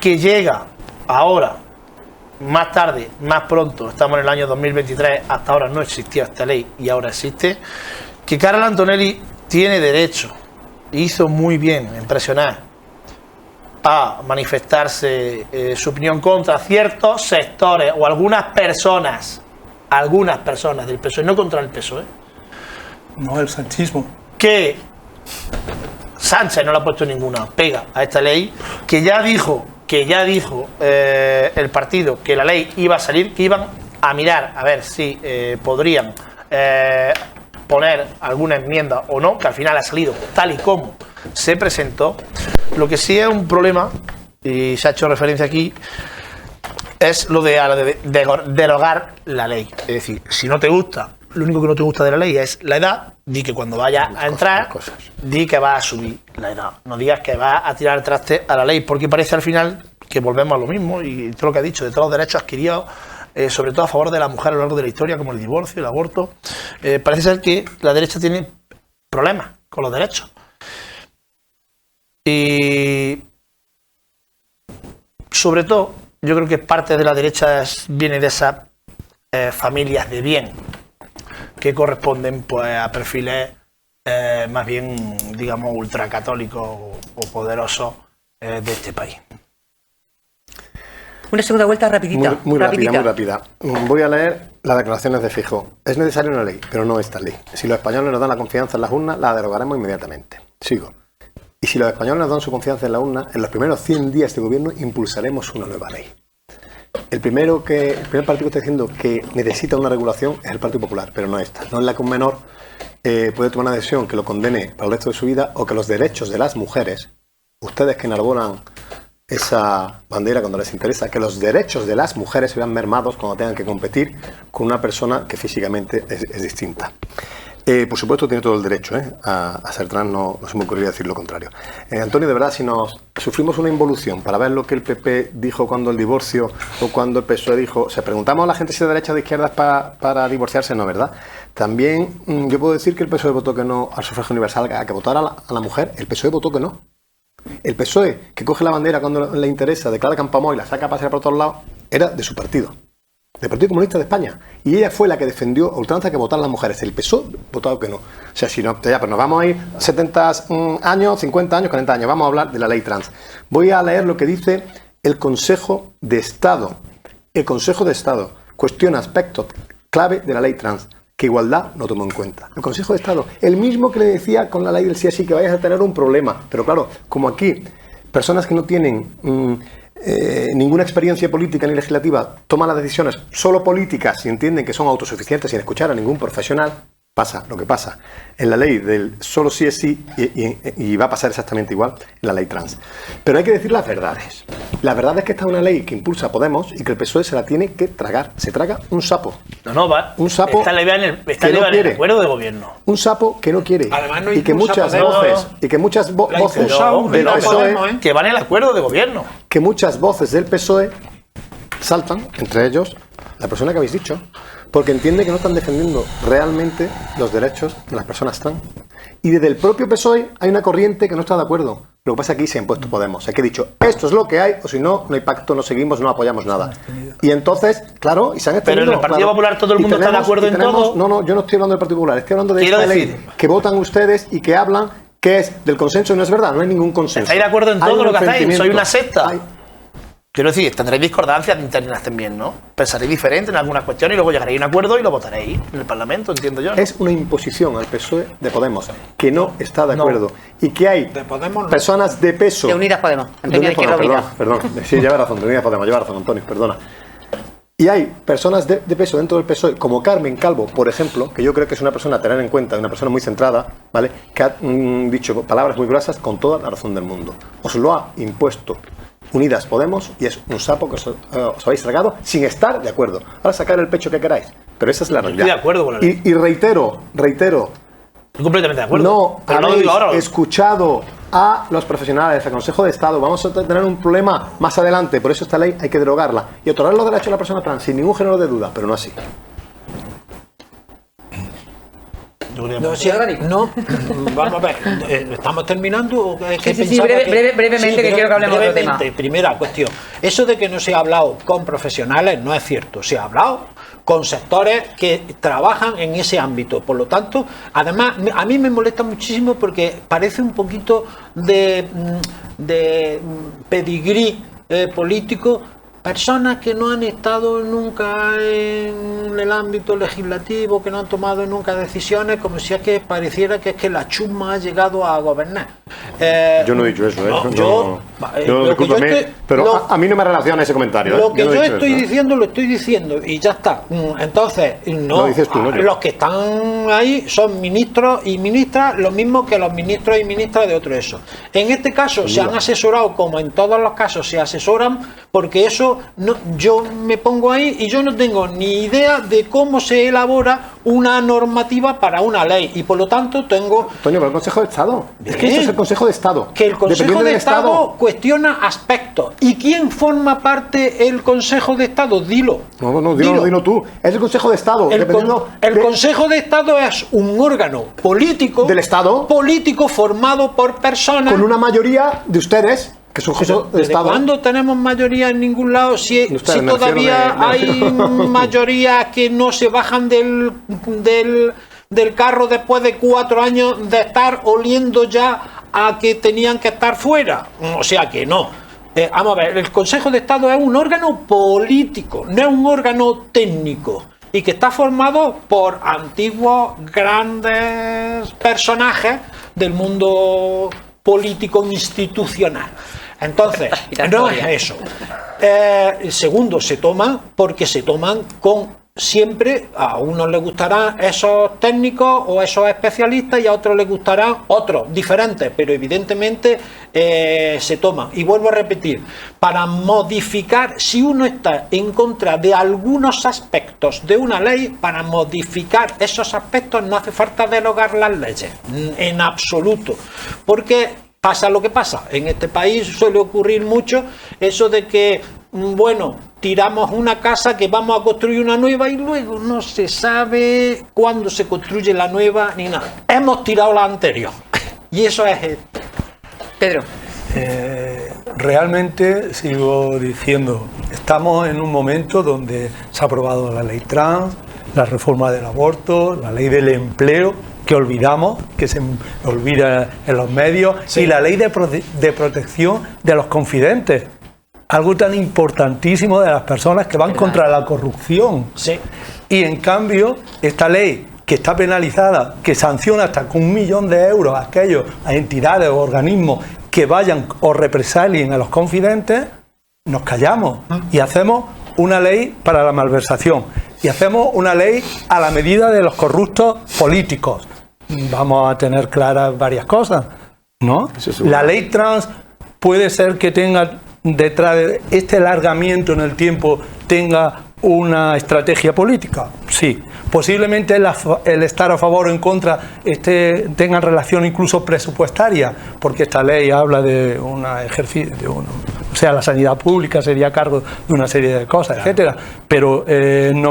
que llega ahora, más tarde, más pronto, estamos en el año 2023, hasta ahora no existía esta ley y ahora existe, que Carlo Antonelli tiene derecho, hizo muy bien en presionar a manifestarse su opinión contra ciertos sectores o algunas personas del PSOE, no contra el PSOE, No, el sanchismo. que Sánchez no le ha puesto ninguna pega a esta ley, que ya dijo el partido que la ley iba a salir, que iban a mirar a ver si podrían poner alguna enmienda o no, que al final ha salido tal y como se presentó. Lo que sí es un problema, y se ha hecho referencia aquí, es lo de derogar la ley. Es decir, si no te gusta, lo único que no te gusta de la ley es la edad, di que cuando vayas a entrar, di que vas a subir la edad. No digas que vas a tirar el traste a la ley, porque parece al final que volvemos a lo mismo, y todo lo que ha dicho, de todos los derechos adquiridos, sobre todo a favor de la mujer a lo largo de la historia, como el divorcio, el aborto. Parece ser que la derecha tiene problemas con los derechos. Y sobre todo, yo creo que parte de la derecha viene de esas familias de bien, que corresponden pues a perfiles más bien, digamos, ultracatólicos o poderosos de este país. Una segunda vuelta rapidita. Muy rápida. Voy a leer las declaraciones de Feijóo. Es necesaria una ley, pero no esta ley. Si los españoles nos dan la confianza en las urnas, la derogaremos inmediatamente. Sigo. Y si los españoles nos dan su confianza en la urna, en los primeros 100 días de gobierno impulsaremos una nueva ley. El primer partido que está diciendo que necesita una regulación es el Partido Popular, pero no esta. No es la que un menor puede tomar una decisión que lo condene para el resto de su vida, o que los derechos de las mujeres, ustedes que enarbolan esa bandera cuando les interesa, que los derechos de las mujeres se vean mermados cuando tengan que competir con una persona que físicamente es distinta. Por supuesto tiene todo el derecho a ser trans, no se me ocurriría decir lo contrario. Antonio, de verdad, si nos sufrimos una involución para ver lo que el PP dijo cuando el divorcio o cuando el PSOE dijo, se preguntamos a la gente si de derecha o de izquierda es para divorciarse, no, ¿verdad? También yo puedo decir que el PSOE votó que no al sufragio universal, a que votara a la mujer, el PSOE votó que no. El PSOE, que coge la bandera cuando le interesa, declara Campoamor y la saca a pasear por todos lados, era de su partido, del Partido Comunista de España. Y ella fue la que defendió a ultranza que votaran las mujeres. El PSOE votó que no. O sea, si no, ya, pues nos vamos a ir 70 años, 50 años, 40 años. Vamos a hablar de la ley trans. Voy a leer lo que dice el Consejo de Estado. El Consejo de Estado cuestiona aspectos clave de la ley trans que Igualdad no tomó en cuenta. El Consejo de Estado, el mismo que le decía con la ley del sí así que vayas a tener un problema. Pero claro, como aquí, personas que no tienen ninguna experiencia política ni legislativa toman las decisiones solo políticas y entienden que son autosuficientes sin escuchar a ningún profesional, pasa lo que pasa en la ley del solo sí es sí y va a pasar exactamente igual en la ley trans. Pero hay que decir las verdades. La verdad es que esta es una ley que impulsa a Podemos y que el PSOE se la tiene que tragar. Se traga un sapo. No, va. Un sapo está en el acuerdo de gobierno. Un sapo que no quiere. Además, no y que muchas voces del PSOE, que van en el acuerdo de gobierno. que muchas voces del PSOE saltan, entre ellos la persona que habéis dicho, porque entiende que no están defendiendo realmente los derechos de las personas trans. Y desde el propio PSOE hay una corriente que no está de acuerdo. Lo que pasa es que aquí se ha impuesto Podemos. Hay que dicho, esto es lo que hay, o si no, no hay pacto, no seguimos, no apoyamos nada. Y entonces, claro, y se han extendido. Pero en el Partido Popular todo el mundo está de acuerdo en todo. No, yo no estoy hablando del Partido Popular, estoy hablando de esta ley que votan ustedes y que hablan que es del consenso y no es verdad, no hay ningún consenso. ¿Estáis de acuerdo en todo lo que hacéis? ¿Soy una secta? Quiero decir, tendréis discordancias internas también, ¿no? Pensaréis diferente en algunas cuestiones y luego llegaréis a un acuerdo y lo votaréis en el Parlamento, entiendo yo, ¿no? Es una imposición al PSOE de Podemos, que no está de acuerdo. Y que hay De Podemos no. personas de peso. De Unidas Podemos. De Antonio Unidas Izquierda Podemos, Unida. perdón. Sí, lleva razón, de Unidas Podemos, lleva razón, Antonio, perdona. Y hay personas de peso dentro del PSOE, como Carmen Calvo, por ejemplo, que yo creo que es una persona a tener en cuenta, una persona muy centrada, ¿vale? Que ha dicho palabras muy gruesas con toda la razón del mundo. Os lo ha impuesto Unidas Podemos y es un sapo que os habéis tragado sin estar de acuerdo. Ahora sacar el pecho que queráis, pero esa es la realidad. Estoy de acuerdo con la ley. Y reitero, Estoy completamente de acuerdo. no Pero no lo habéis digo ahora. escuchado a los profesionales, al Consejo de Estado. Vamos a tener un problema más adelante, por eso esta ley hay que derogarla y otorgar los derechos a la persona trans sin ningún género de duda, pero no así. Yo creo que- No, sí, no, vamos a ver, ¿estamos terminando? Es que Sí, sí, pensaba brevemente, que quiero que hablemos de otro tema. Primera cuestión, eso de que no se ha hablado con profesionales no es cierto, se ha hablado con sectores que trabajan en ese ámbito, por lo tanto, además, a mí me molesta muchísimo porque parece un poquito de pedigrí político. Personas que no han estado nunca en el ámbito legislativo, que no han tomado nunca decisiones, como si es que pareciera que es que la chusma ha llegado a gobernar. Yo no he dicho eso, ¿eh? No, No, yo, yo, lo que yo discúlpame, estoy- pero lo- a mí no me relaciona ese comentario. ¿eh? Lo que no he yo dicho estoy eso, ¿eh? diciendo lo estoy diciendo y ya está. Entonces, no, Lo dices tú, no yo. los que están ahí son ministros y ministras, lo mismo que los ministros y ministras de otro eso. En este caso se han asesorado, como en todos los casos se asesoran, porque eso no, yo me pongo ahí y yo no tengo ni idea de cómo se elabora una normativa para una ley y por lo tanto tengo Antonio, pero el Consejo de Estado. Es que Bien. esto es el Consejo de Estado. que el Consejo Dependiendo de del Estado cuestiona aspectos. ¿Y quién forma parte del Consejo de Estado? Dilo. No, dilo tú. Es el Consejo de Estado. El dependiendo de- Consejo de Estado es un órgano político ¿Del Estado? político formado por personas. con una mayoría de ustedes, que es un Consejo de ¿Desde Estado. cuándo tenemos mayoría en ningún lado? Si Ustedes, me todavía refiero de- hay mayorías que no se bajan del carro después de 4 años de estar oliendo ya a que tenían que estar fuera. O sea que no. Vamos a ver, el Consejo de Estado es un órgano político, no es un órgano técnico. Y que está formado por antiguos grandes personajes del mundo político institucional. Entonces, Y la no es historia. eso. Segundo, se toman porque se toman con siempre, a unos les gustarán esos técnicos o esos especialistas y a otros les gustarán otros diferentes, pero evidentemente se toman. Y vuelvo a repetir, para modificar, si uno está en contra de algunos aspectos de una ley, para modificar esos aspectos no hace falta derogar las leyes, en absoluto, porque pasa lo que pasa. En este país suele ocurrir mucho eso de que, bueno, tiramos una casa que vamos a construir una nueva y luego no se sabe cuándo se construye la nueva ni nada. Hemos tirado la anterior. Y eso es... Pedro. Realmente sigo diciendo, estamos en un momento donde se ha aprobado la ley trans, la reforma del aborto, la ley del empleo, que olvidamos, que se olvida en los medios, Sí. y la ley de protección de los confidentes. Algo tan importantísimo de las personas que van contra la corrupción. Sí. Y en cambio, esta ley que está penalizada, que sanciona hasta con 1 millón de euros a aquellos, a entidades o organismos que vayan o represalien a los confidentes, nos callamos y hacemos una ley para la malversación y hacemos una ley a la medida de los corruptos políticos. Vamos a tener claras varias cosas, ¿no? Eso seguro. La ley trans puede ser que tenga detrás de este alargamiento en el tiempo tenga una estrategia política, sí. Posiblemente el estar a favor o en contra tengan relación incluso presupuestaria, porque esta ley habla de una ejercicio, o sea, la sanidad pública sería a cargo de una serie de cosas, etcétera. Pero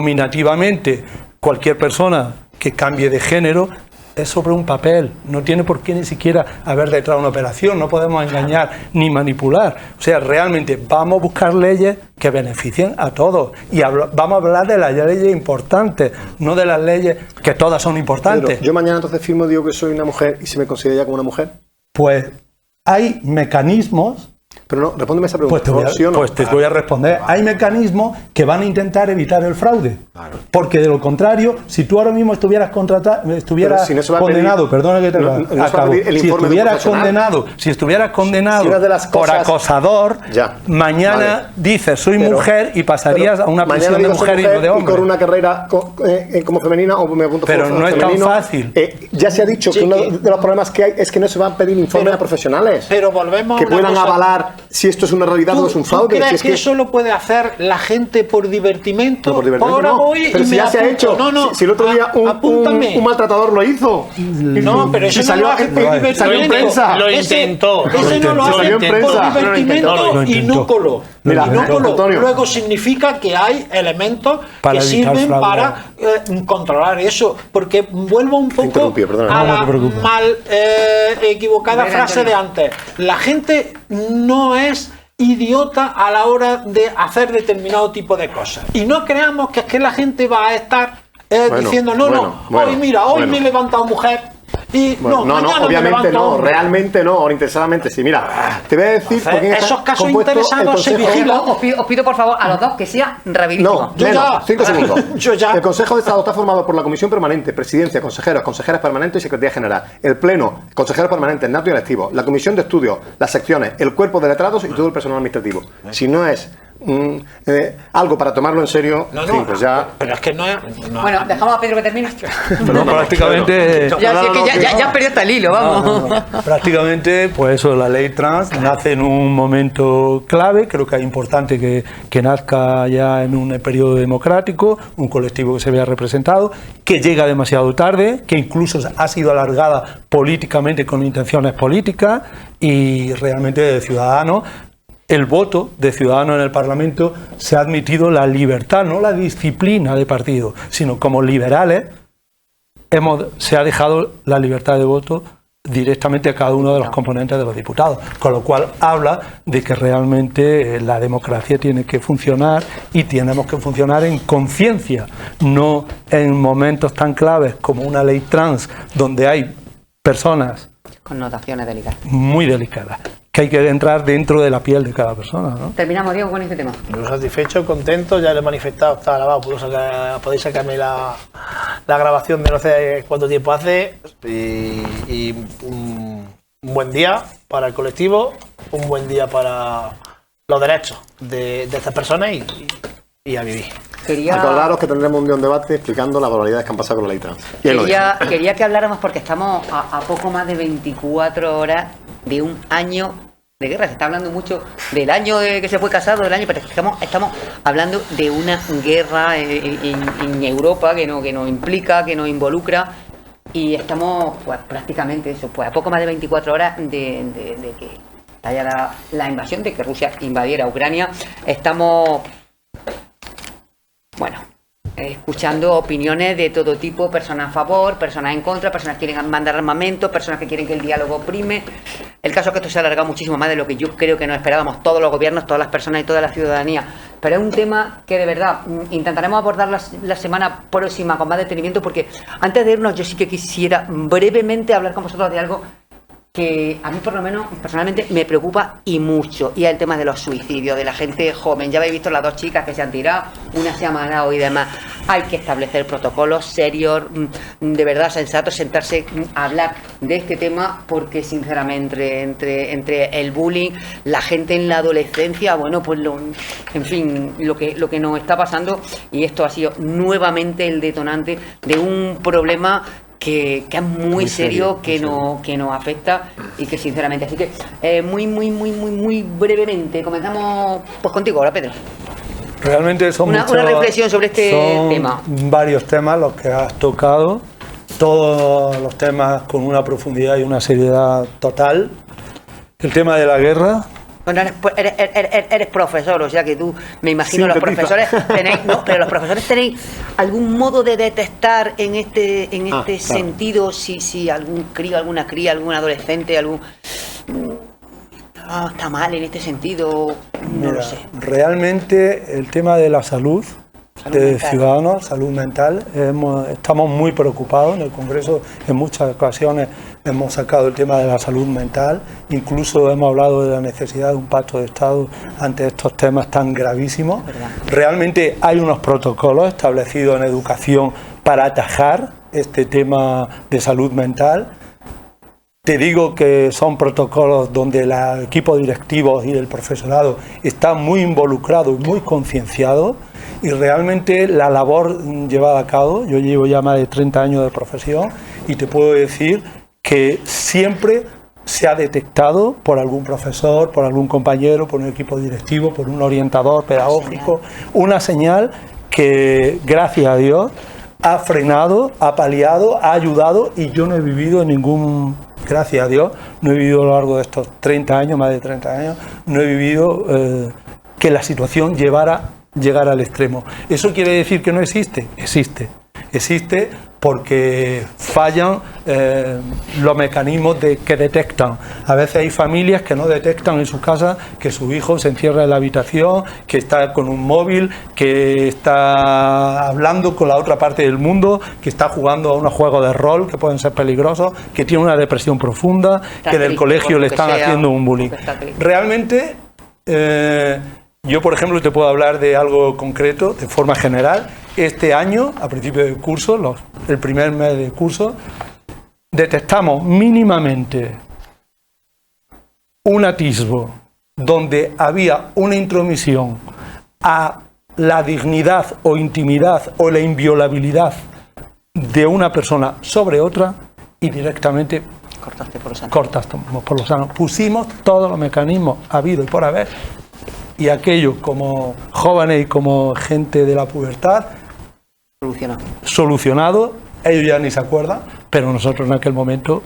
nominativamente cualquier persona que cambie de género es sobre un papel, no tiene por qué ni siquiera haber detrás una operación, no podemos engañar ni manipular. O sea, realmente vamos a buscar leyes que beneficien a todos y vamos a hablar de las leyes importantes, no de las leyes que todas son importantes. Pedro, yo mañana entonces firmo, digo que soy una mujer y se me considera ya como una mujer. Pues hay mecanismos Pero no, respóndeme esa Pues pregunta. ¿Sí o no? te voy a responder. Hay mecanismos que van a intentar evitar el fraude. Porque de lo contrario, si tú ahora mismo estuvieras Pero si no se va a condenado, pedir- perdona que te no se va a acabo. pedir el Si informe de un estuvieras condenado Si una de las por cosas- acosador, Ya. mañana Vale. dices soy Pero- mujer y pasarías a una mañana prisión de digo soy mujer y no de y hombre. corro una carrera como femenina o me apunto Pero como no es tan femenino. fácil. Ya se ha dicho Sí, que uno que- de los problemas que hay es que no se van a pedir informes a profesionales. pero volvemos a que una puedan cosa. avalar si esto es una realidad o es un ¿Tú fraude. crees Si es que eso lo puede hacer la gente por divertimento? No, por divertimento Ahora no. voy Pero y si me ya se ha apunto. hecho. No, no. Si el otro día Apúntame. un maltratador lo hizo. No, pero eso Y salió no lo hace por en- divertimento. salió en prensa. Lo Ese- intentó. Ese no lo hace Salió en por prensa. divertimento Lo y intentó. no coló. Mira, Y no coló. Antonio. Luego significa que hay elementos Para que evitar sirven fraude. para controlar eso. Porque vuelvo un poco interrumpí, perdona. a No, no la te preocupes. mal equivocada Venga, frase de Antonio. antes. La gente no es idiota a la hora de hacer determinado tipo de cosas. Y no creamos que es que la gente va a estar Bueno, diciendo, no, bueno, hoy mira, hoy bueno. me he levantado mujer y Bueno, mañana me obviamente levanto no, hombre. realmente no, ahora interesadamente sí. Mira, te voy a decir por quién está esos casos compuesto el interesados se Consejo- vigilan. Os pido, por favor, a los dos que sea rapidísimo. No, Yo menos, ya. 5 segundos. Yo ya. El Consejo de Estado está formado por la Comisión Permanente, Presidencia, consejeros, consejeras permanentes y Secretaría General. El Pleno, consejeros permanentes, nato y electivos. La Comisión de Estudios, las secciones, el cuerpo de letrados y todo el personal administrativo. Si no es algo para tomarlo en serio, No, en fin, no, pues ya... pero es que no es. no- Bueno, dejamos a Pedro que termine. No, prácticamente. Ya, sí, que ya has perdido hasta el hilo, vamos. Prácticamente, pues eso, la ley trans nace en un momento clave, creo que es importante que nazca ya en un periodo democrático, un colectivo que se vea representado, que llega demasiado tarde, que incluso ha sido alargada políticamente con intenciones políticas y realmente de ciudadanos. El voto de ciudadanos en el Parlamento se ha admitido la libertad, no la disciplina de partido, sino como liberales se ha dejado la libertad de voto directamente a cada uno de los componentes de los diputados, con lo cual habla de que realmente la democracia tiene que funcionar y tenemos que funcionar en conciencia, no en momentos tan claves como una ley trans donde hay personas Connotaciones delicadas. muy delicadas, que hay que entrar dentro de la piel de cada persona, ¿no? Terminamos, Diego, con este tema. Yo satisfecho, contento, ya lo he manifestado, está grabado, podéis sacarme la grabación de no sé cuánto tiempo hace y un buen día para el colectivo, un buen día para los derechos de estas personas y a vivir. Acordaros que tendremos un día un debate explicando las barbaridades que han pasado con la ley trans. Y ahí lo dejo. Quería que habláramos porque estamos a poco más de 24 horas de un año de guerra. Se está hablando mucho del año que se fue casado, del año, pero estamos hablando de una guerra en Europa que nos implica, que nos involucra, y estamos pues prácticamente eso, pues a poco más de 24 horas de que estallara la invasión, de que Rusia invadiera Ucrania. Estamos, bueno, escuchando opiniones de todo tipo, personas a favor, personas en contra, personas que quieren mandar armamento, personas que quieren que el diálogo prime. El caso es que esto se ha alargado muchísimo más de lo que yo creo que nos esperábamos todos los gobiernos, todas las personas y toda la ciudadanía. Pero es un tema que de verdad intentaremos abordar la semana próxima con más detenimiento, porque antes de irnos yo sí que quisiera brevemente hablar con vosotros de algo que a mí por lo menos personalmente me preocupa y mucho, y es el tema de los suicidios, de la gente joven. Ya habéis visto las dos chicas que se han tirado, una se ha matado y demás. Hay que establecer protocolos serios, de verdad sensatos, sentarse a hablar de este tema, porque sinceramente entre el bullying, la gente en la adolescencia, bueno, pues en fin, lo que nos está pasando, y esto ha sido nuevamente el detonante de un problema que es muy serio, que nos afecta y que sinceramente, así que muy brevemente comenzamos pues contigo ahora, Pedro. Realmente son Una reflexión sobre este tema. Varios temas los que has tocado, todos los temas con una profundidad y una seriedad total. El tema de la guerra. Bueno, eres profesor, o sea que tú, me imagino, los Sintetiza. profesores tenéis, no, pero los profesores tenéis algún modo de detectar en este claro. sentido si algún crío, alguna cría, algún adolescente, está mal en este sentido, no Mira, lo sé. realmente el tema de la salud ciudadanos, salud mental. Estamos muy preocupados. En el Congreso en muchas ocasiones hemos sacado el tema de la salud mental, incluso hemos hablado de la necesidad de un pacto de Estado ante estos temas tan gravísimos. Realmente hay unos protocolos establecidos en educación para atajar este tema de salud mental. Te digo que son protocolos donde el equipo directivo y el profesorado está muy involucrado y muy concienciado, y realmente la labor llevada a cabo, yo llevo ya más de 30 años de profesión y te puedo decir que siempre se ha detectado por algún profesor, por algún compañero, por un equipo directivo, por un orientador pedagógico, una señal que, gracias a Dios, ha frenado, ha paliado, ha ayudado, y yo no he vivido gracias a Dios, no he vivido a lo largo de estos 30 años, más de 30 años, no he vivido que la situación llegara al extremo. ¿Eso quiere decir que no existe? Existe porque fallan los mecanismos que detectan. A veces hay familias que no detectan en sus casas que su hijo se encierra en la habitación, que está con un móvil, que está hablando con la otra parte del mundo, que está jugando a unos juegos de rol que pueden ser peligrosos, que tiene una depresión profunda, que en el colegio le están haciendo un bullying. Realmente, yo, por ejemplo, te puedo hablar de algo concreto, de forma general. Este año, a principio del curso, el primer mes del curso, detectamos mínimamente un atisbo donde había una intromisión a la dignidad o intimidad o la inviolabilidad de una persona sobre otra, y directamente cortamos por los sanos. Pusimos todos los mecanismos habidos y por haber, y aquello, como jóvenes y como gente de la pubertad, solucionado. Ellos ya ni se acuerdan, pero nosotros en aquel momento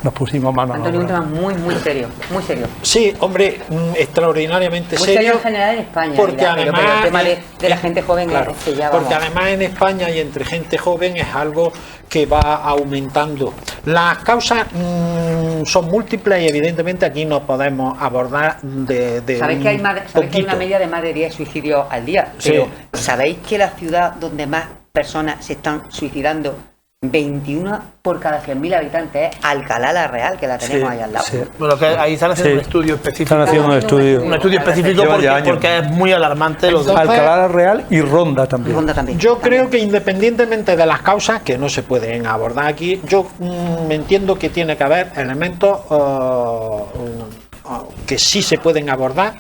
nos pusimos manos a la obra. Antonio, un tema muy, muy serio, muy serio. Sí, hombre, extraordinariamente muy serio. En general en España, porque además, pero el tema de la gente joven, claro, es que ya porque además en España y entre gente joven es algo que va aumentando. Las causas son múltiples y evidentemente aquí no podemos abordar de ¿Sabéis que hay una media de más de 10 suicidios al día? Sí. Pero ¿sabéis que la ciudad donde más personas se están suicidando, 21 por cada 100.000 habitantes, es Alcalá la Real, que la tenemos ahí al lado? Sí. Bueno, que ahí están haciendo un estudio específico. Están haciendo un Un estudio específico porque es muy alarmante. Entonces, Alcalá la Real y Ronda también. Yo creo que independientemente de las causas, que no se pueden abordar aquí, yo me entiendo que tiene que haber elementos que sí se pueden abordar.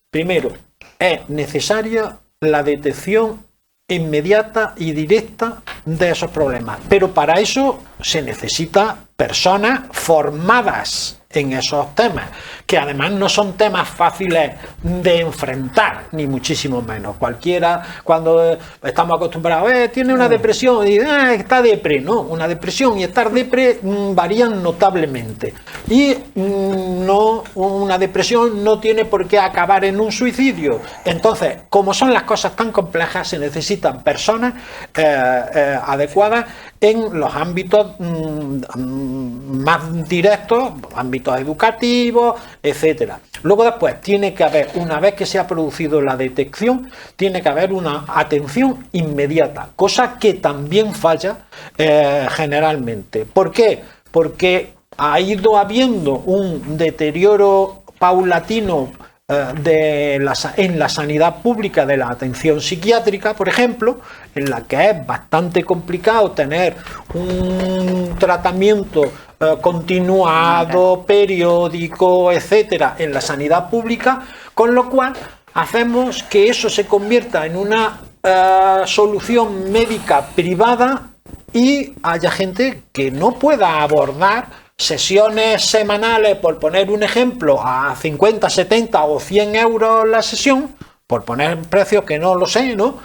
Primero, es necesaria la detección inmediata y directa de esos problemas, pero para eso se necesita personas formadas en esos temas, que además no son temas fáciles de enfrentar, ni muchísimo menos. Cualquiera, cuando estamos acostumbrados, tiene una depresión y está depre, no, una depresión y estar depre varían notablemente, y no, una depresión no tiene por qué acabar en un suicidio. Entonces, como son las cosas tan complejas, se necesitan personas adecuadas en los ámbitos más directos, ámbitos educativos, etcétera. Luego después tiene que haber, una vez que se ha producido la detección, tiene que haber una atención inmediata, cosa que también falla generalmente. ¿Por qué? Porque ha ido habiendo un deterioro paulatino en la sanidad pública de la atención psiquiátrica, por ejemplo, en la que es bastante complicado tener un tratamiento continuado, periódico, etcétera, en la sanidad pública, con lo cual hacemos que eso se convierta en una solución médica privada y haya gente que no pueda abordar sesiones semanales, por poner un ejemplo, a 50, 70 o 100 euros la sesión, por poner precios que no lo sé, ¿no?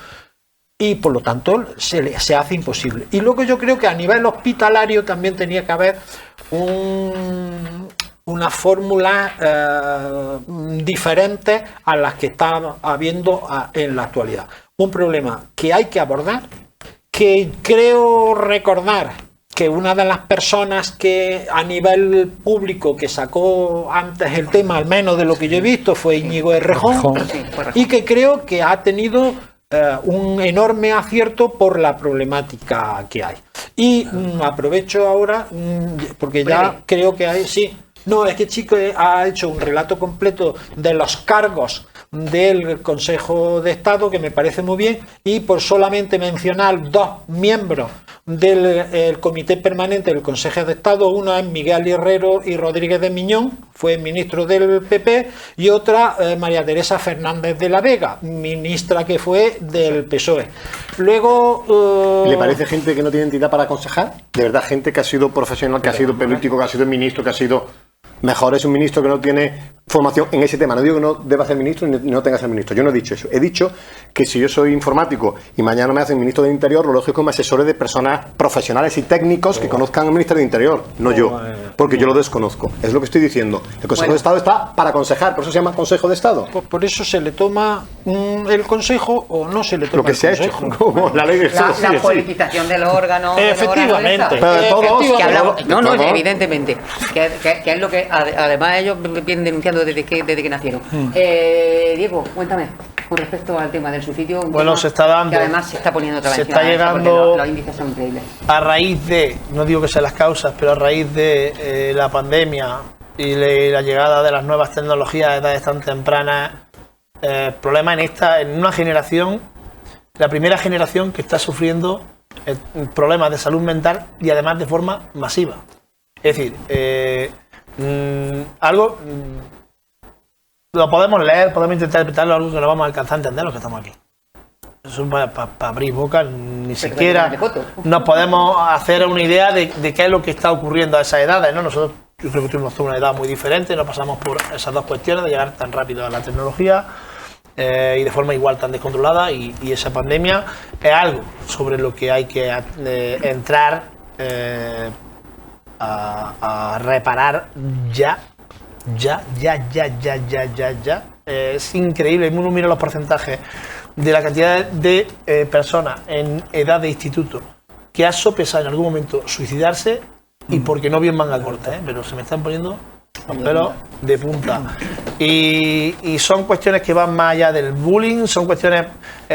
Y por lo tanto se hace imposible. Y luego yo creo que a nivel hospitalario también tenía que haber una fórmula diferente a las que está habiendo en la actualidad. Un problema que hay que abordar, que creo recordar que una de las personas que a nivel público que sacó antes el tema, al menos de lo que yo he visto, fue Íñigo Errejón, y que creo que ha tenido un enorme acierto por la problemática que hay. Y aprovecho ahora, porque ya creo que hay, sí, no, es que Chico ha hecho un relato completo de los cargos del Consejo de Estado, que me parece muy bien, y por solamente mencionar dos miembros del Comité Permanente del Consejo de Estado, uno es Miguel Herrero y Rodríguez de Miñón, fue ministro del PP, y otra María Teresa Fernández de la Vega, ministra que fue del PSOE. Luego... ¿Le parece gente que no tiene entidad para aconsejar? De verdad, gente que ha sido profesional, que ha sido político, que ha sido ministro, que ha sido... Mejor es un ministro que no tiene formación en ese tema. No digo que no deba ser ministro ni no tenga que ser ministro. Yo no he dicho eso. He dicho que si yo soy informático y mañana me hacen ministro de Interior, lo lógico es que me asesore de personas profesionales y técnicos que conozcan al Ministerio de Interior, no yo, porque yo lo desconozco. Es lo que estoy diciendo. El Consejo de Estado está para aconsejar, por eso se llama Consejo de Estado. Pues por eso se le toma el consejo o no se le toma lo que el se consejo. ha hecho, como la ley de La politización del órgano. Efectivamente. Del órgano del Estado. Pero todos, Que hablamos- no, todos. evidentemente. Que es lo que además ellos vienen denunciando desde que nacieron. Diego, cuéntame con respecto al tema del suicidio. Bueno, se está dando. Que además se está poniendo otra vez. Se encima está de la mesa, porque llegando- los índices son increíbles. A raíz de, no digo que sean las causas, pero a raíz de la pandemia y la llegada de las nuevas tecnologías a edades tan tempranas, problemas en una generación, la primera generación que está sufriendo problemas de salud mental y además de forma masiva. Es decir, lo podemos leer, podemos intentar interpretarlo, algo que no vamos a alcanzar a entender los que estamos aquí. Eso para abrir boca, ni siquiera nos podemos hacer una idea de qué es lo que está ocurriendo a esas edades, ¿no? Nosotros, yo creo que tuvimos una edad muy diferente, no pasamos por esas dos cuestiones de llegar tan rápido a la tecnología y de forma igual tan descontrolada, y esa pandemia es algo sobre lo que hay que entrar a reparar ya. Es increíble, uno mira los porcentajes de la cantidad de personas en edad de instituto que ha sopesado en algún momento suicidarse, y porque no bien manga corta, pero se me están poniendo los pelos de punta. Y son cuestiones que van más allá del bullying, son cuestiones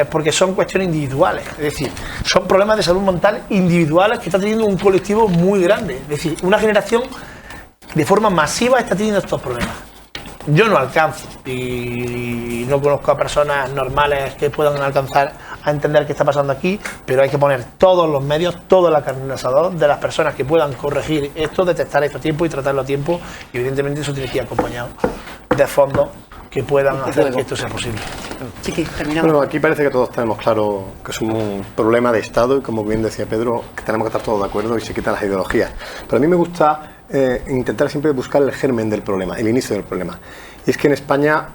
porque son cuestiones individuales, es decir, son problemas de salud mental individuales que está teniendo un colectivo muy grande, es decir, una generación de forma masiva está teniendo estos problemas. Yo no alcanzo y no conozco a personas normales que puedan alcanzar a entender qué está pasando aquí, pero hay que poner todos los medios, toda la carne en el asador de las personas que puedan corregir esto, detectar esto a tiempo y tratarlo a tiempo, y evidentemente eso tiene que ir acompañado de fondos que puedan hacer que esto sea posible. Chiqui, terminamos. Bueno, aquí parece que todos tenemos claro que es un problema de Estado y, como bien decía Pedro, que tenemos que estar todos de acuerdo y se quitan las ideologías. Pero a mí me gusta intentar siempre buscar el germen del problema, el inicio del problema. Y es que en España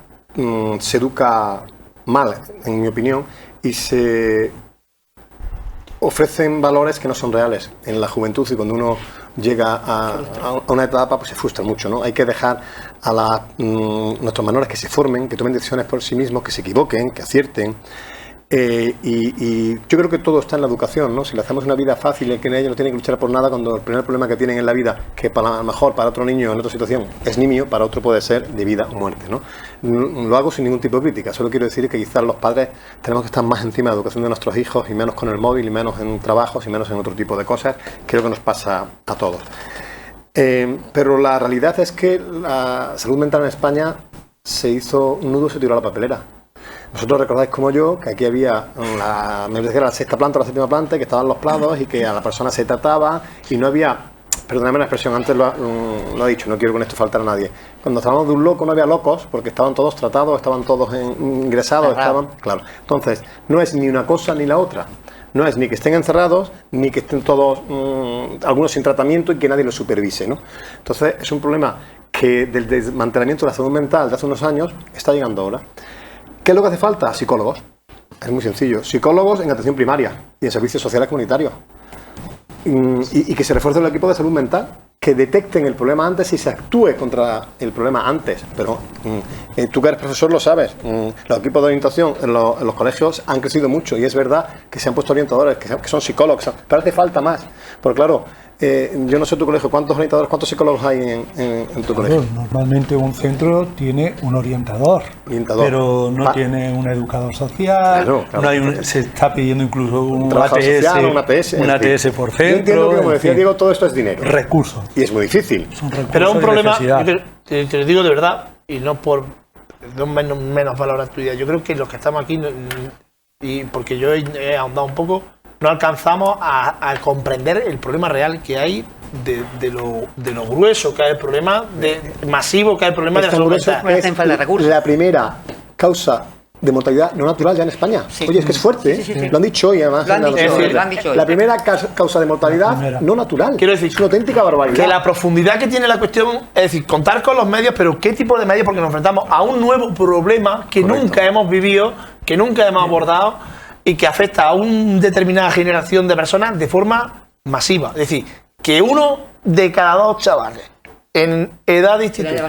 se educa mal, en mi opinión, y se ofrecen valores que no son reales en la juventud, y cuando uno llega a una etapa pues se frustra mucho, ¿no? Hay que dejar a nuestros menores que se formen, que tomen decisiones por sí mismos, que se equivoquen, que acierten. Y yo creo que todo está en la educación, ¿no? Si le hacemos una vida fácil y que ellos no tienen que luchar por nada, cuando el primer problema que tienen en la vida, que a lo mejor para otro niño en otra situación es nimio, para otro puede ser de vida o muerte, ¿no? Lo hago sin ningún tipo de crítica, solo quiero decir que quizás los padres tenemos que estar más encima de la educación de nuestros hijos y menos con el móvil y menos en trabajos y menos en otro tipo de cosas. Creo que nos pasa a todos. Pero la realidad es que la salud mental en España se hizo un nudo, se tiró a la papelera. Vosotros recordáis como yo que aquí había la sexta planta o la séptima planta, y que estaban los plados y que a la persona se trataba y no había, perdóname la expresión, antes lo ha dicho, no quiero con esto faltar a nadie. Cuando estábamos de un loco no había locos, porque estaban todos tratados, estaban todos ingresados, claro. Entonces, no es ni una cosa ni la otra. No es ni que estén encerrados, ni que estén todos, algunos sin tratamiento y que nadie los supervise, ¿no? Entonces, es un problema que del desmantelamiento de la salud mental de hace unos años está llegando ahora. ¿Qué es lo que hace falta? Psicólogos. Es muy sencillo. Psicólogos en atención primaria y en servicios sociales comunitarios. Y que se refuerce el equipo de salud mental, que detecten el problema antes y se actúe contra el problema antes. Pero tú que eres profesor lo sabes. Los equipos de orientación en los colegios han crecido mucho, y es verdad que se han puesto orientadores, que son psicólogos, pero hace falta más. Porque claro, yo no sé tu colegio, ¿cuántos orientadores, cuántos psicólogos hay en tu colegio? Normalmente un centro tiene un orientador, pero no tiene un educador social, Claro. No hay se está pidiendo incluso un trabajador social, un ATS, un ATS por centro. Yo entiendo que, como decía Diego, todo esto es dinero. Recursos. Y es muy difícil. Son recursos Pero es un y problema, necesidad. te lo digo de verdad, y no por menos valorar tu idea. Yo creo que los que estamos aquí, y porque yo he ahondado un poco, no alcanzamos a comprender el problema real que hay de lo grueso que es el problema, masivo que es el problema de la salud mental. Pues hacen falta recursos. La primera causa de mortalidad no natural ya en España. Sí. Oye, es que es fuerte, ¿eh? Lo han dicho hoy, además. Lo han en la dicho noticia. hoy, lo han dicho hoy. La primera causa de mortalidad no natural. Quiero decir, es una auténtica barbaridad. Que la profundidad que tiene la cuestión, es decir, contar con los medios, pero qué tipo de medios, porque nos enfrentamos a un nuevo problema que nunca hemos vivido, que nunca hemos abordado y que afecta a una determinada generación de personas de forma masiva. Es decir, que uno de cada 2 chavales en edad de instituto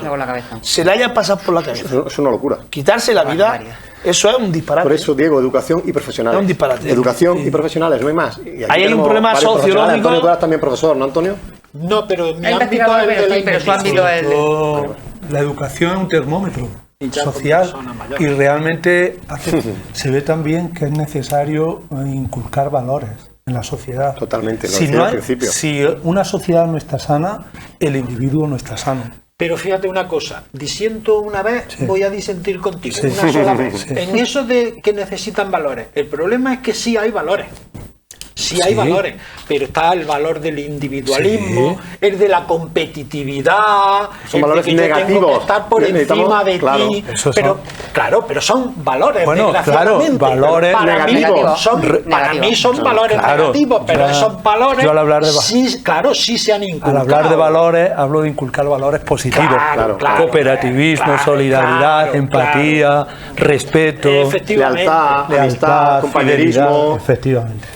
se le haya pasado por la cabeza. Es una locura. Quitarse la vida, eso es un disparate. Por eso, Diego, educación y profesionales. Es un disparate. Educación y profesionales, no hay más. Y aquí Ahí hay un tenemos problema varios profesionales. sociológico. Antonio, tú eres también profesor, ¿no, Antonio? No, pero mi Hay ámbito investigadores, es de la sí, pero su ámbito investigación. es La educación es un termómetro ya como social persona mayor. y realmente se ve también que es necesario inculcar valores en la sociedad. Totalmente, lo Si, decía no al hay- principio. si una sociedad no está sana, el individuo no está sano. Pero fíjate una cosa, disiento una vez, Sí. voy a disentir contigo, Sí. una sola vez. Sí. En eso de que necesitan valores, el problema es que sí hay valores. Sí hay Sí. valores, pero está el valor del individualismo, Sí. el de la competitividad, Son el valores de que yo tengo negativos. que estar por Necesitamos- encima de claro, ti. esos Pero son- claro, pero son valores, Bueno, desgraciadamente. claro, valores para mí negativos. son, para mí son valores Claro, negativos, pero yo- esos valores yo al hablar de sí, claro, sí se han inculcado. Al hablar de valores, hablo de inculcar valores positivos. Claro, claro. Cooperativismo, Claro, solidaridad, claro, empatía, respeto, Efectivamente. Lealtad, amistad, lealtad, compañerismo. fidelidad, efectivamente.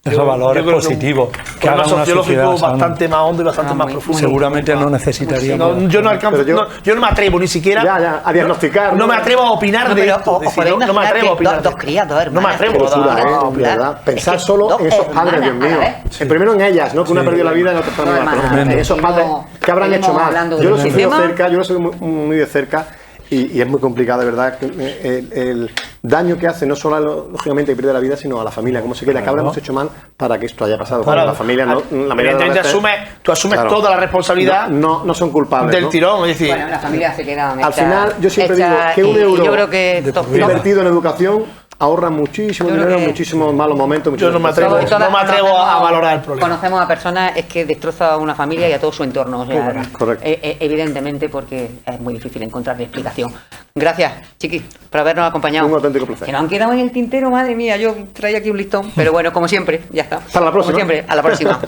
Esos valores Yo creo que positivos que un problema hagan una sociológico sociedad sana. bastante más hondo y bastante más profundo. Seguramente no necesitaríamos. No, yo no alcanzo, Pero yo no me atrevo ni siquiera Ya, a diagnosticar. No me atrevo a opinar No, de pero esto. os Es decir, podéis no me imaginar atrevo a que opinar. dos crías, dos No me hermanas, atrevo. que Qué locura, no, de opinar. verdad. Pensar Es que solo dos en esos padres, Dios hermanas, mío. ¿sabes? El primero en ellas, ¿no? Que una ha perdido la vida y la otra está Dos muerta, ¿no? hermanas. En esos padres que habrán Seguimos hecho mal. hablando Yo lo he del sufrido tema. cerca, yo lo soy muy de cerca. Y es muy complicado, de verdad, el daño que hace no solo, lógicamente, que pierde la vida, sino a la familia. ¿Cómo se queda? ¿Qué habremos hecho mal para que esto haya pasado? Porque la familia, no, la mayoría de las veces, tú asumes claro, toda la responsabilidad no son culpables. del ¿no? tirón. Es decir, Bueno, las familias se quedan Al final, yo siempre digo que un euro yo creo que invertido en educación ahorra muchísimo Yo creo dinero, que- muchísimos malos momentos. Yo no me atrevo. muchísimas cosas. no me atrevo a valorar el problema. Conocemos a personas es que destroza a una familia y a todo su entorno. O sea, Correcto. evidentemente, porque es muy difícil encontrar explicación. Gracias, chiquis, por habernos acompañado. Un auténtico placer. Que nos han quedado en el tintero, madre mía. Yo traía aquí un listón, pero bueno, como siempre, ya está. Para la próxima. Como siempre, a la próxima.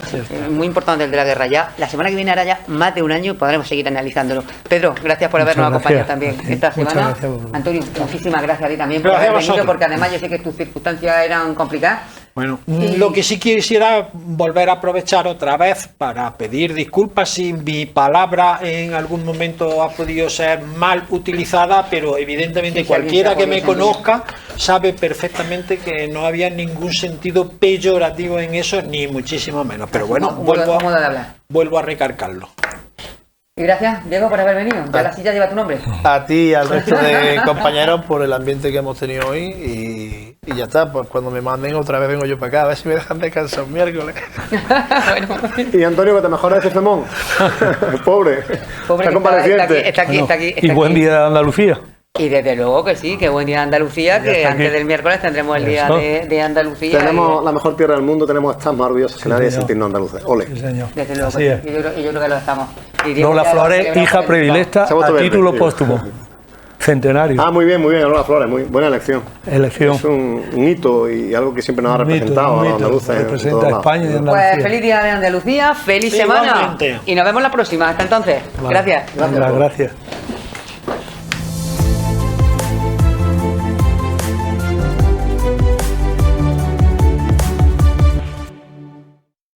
Muy importante el de la guerra. Ya la semana que viene hará ya más de un año y podremos seguir analizándolo. Pedro, gracias por habernos Muchas acompañado gracias. también esta Muchas semana. gracias por- Antonio, muchísimas gracias a ti también por Gracias a haber venido, vosotros. porque además yo sé que tus circunstancias eran complicadas. Bueno, lo que sí quisiera volver a aprovechar otra vez para pedir disculpas si mi palabra en algún momento ha podido ser mal utilizada, pero evidentemente Sí, si alguien cualquiera se ha que me podido sentir. conozca sabe perfectamente que no había ningún sentido peyorativo en eso, ni muchísimo menos. Pero bueno, Un modo de hablar. vuelvo a recargarlo. Y gracias, Diego, por haber venido. Ya la silla lleva tu nombre. A ti y al resto de compañeros por el ambiente que hemos tenido hoy y ya está, pues cuando me manden otra vez vengo yo para acá, a ver si me dejan descansar un miércoles. Y Antonio, que te mejora ese flemón. Pobre. Pobre Está que convaleciente. está aquí. Y buen día de Andalucía. Y desde luego que sí, que buen día de Andalucía, Ya que está antes aquí. del miércoles tendremos el día Eso. de Andalucía. Tenemos la mejor tierra del mundo, tenemos estar más orgullosos que nadie de señor. sentirnos andaluces. Ole. Sí, señor. Desde luego, Así que es. sí. Yo creo que lo estamos. Y Diego Lola ya lo Flores, celebramos hija el- predilecta Se ha vuelto a verde, título sí. póstumo. Centenario. Ah, muy bien, Lola Flores, muy buena elección. Elección. Es un hito y algo que siempre nos ha Un mito, representado un a los mito. andaluces. en Representa todos a lados. España y Pues Andalucía. feliz día de Andalucía, feliz semana. Igualmente. Y nos vemos la próxima. Hasta entonces. Vale. Gracias. Venga, gracias.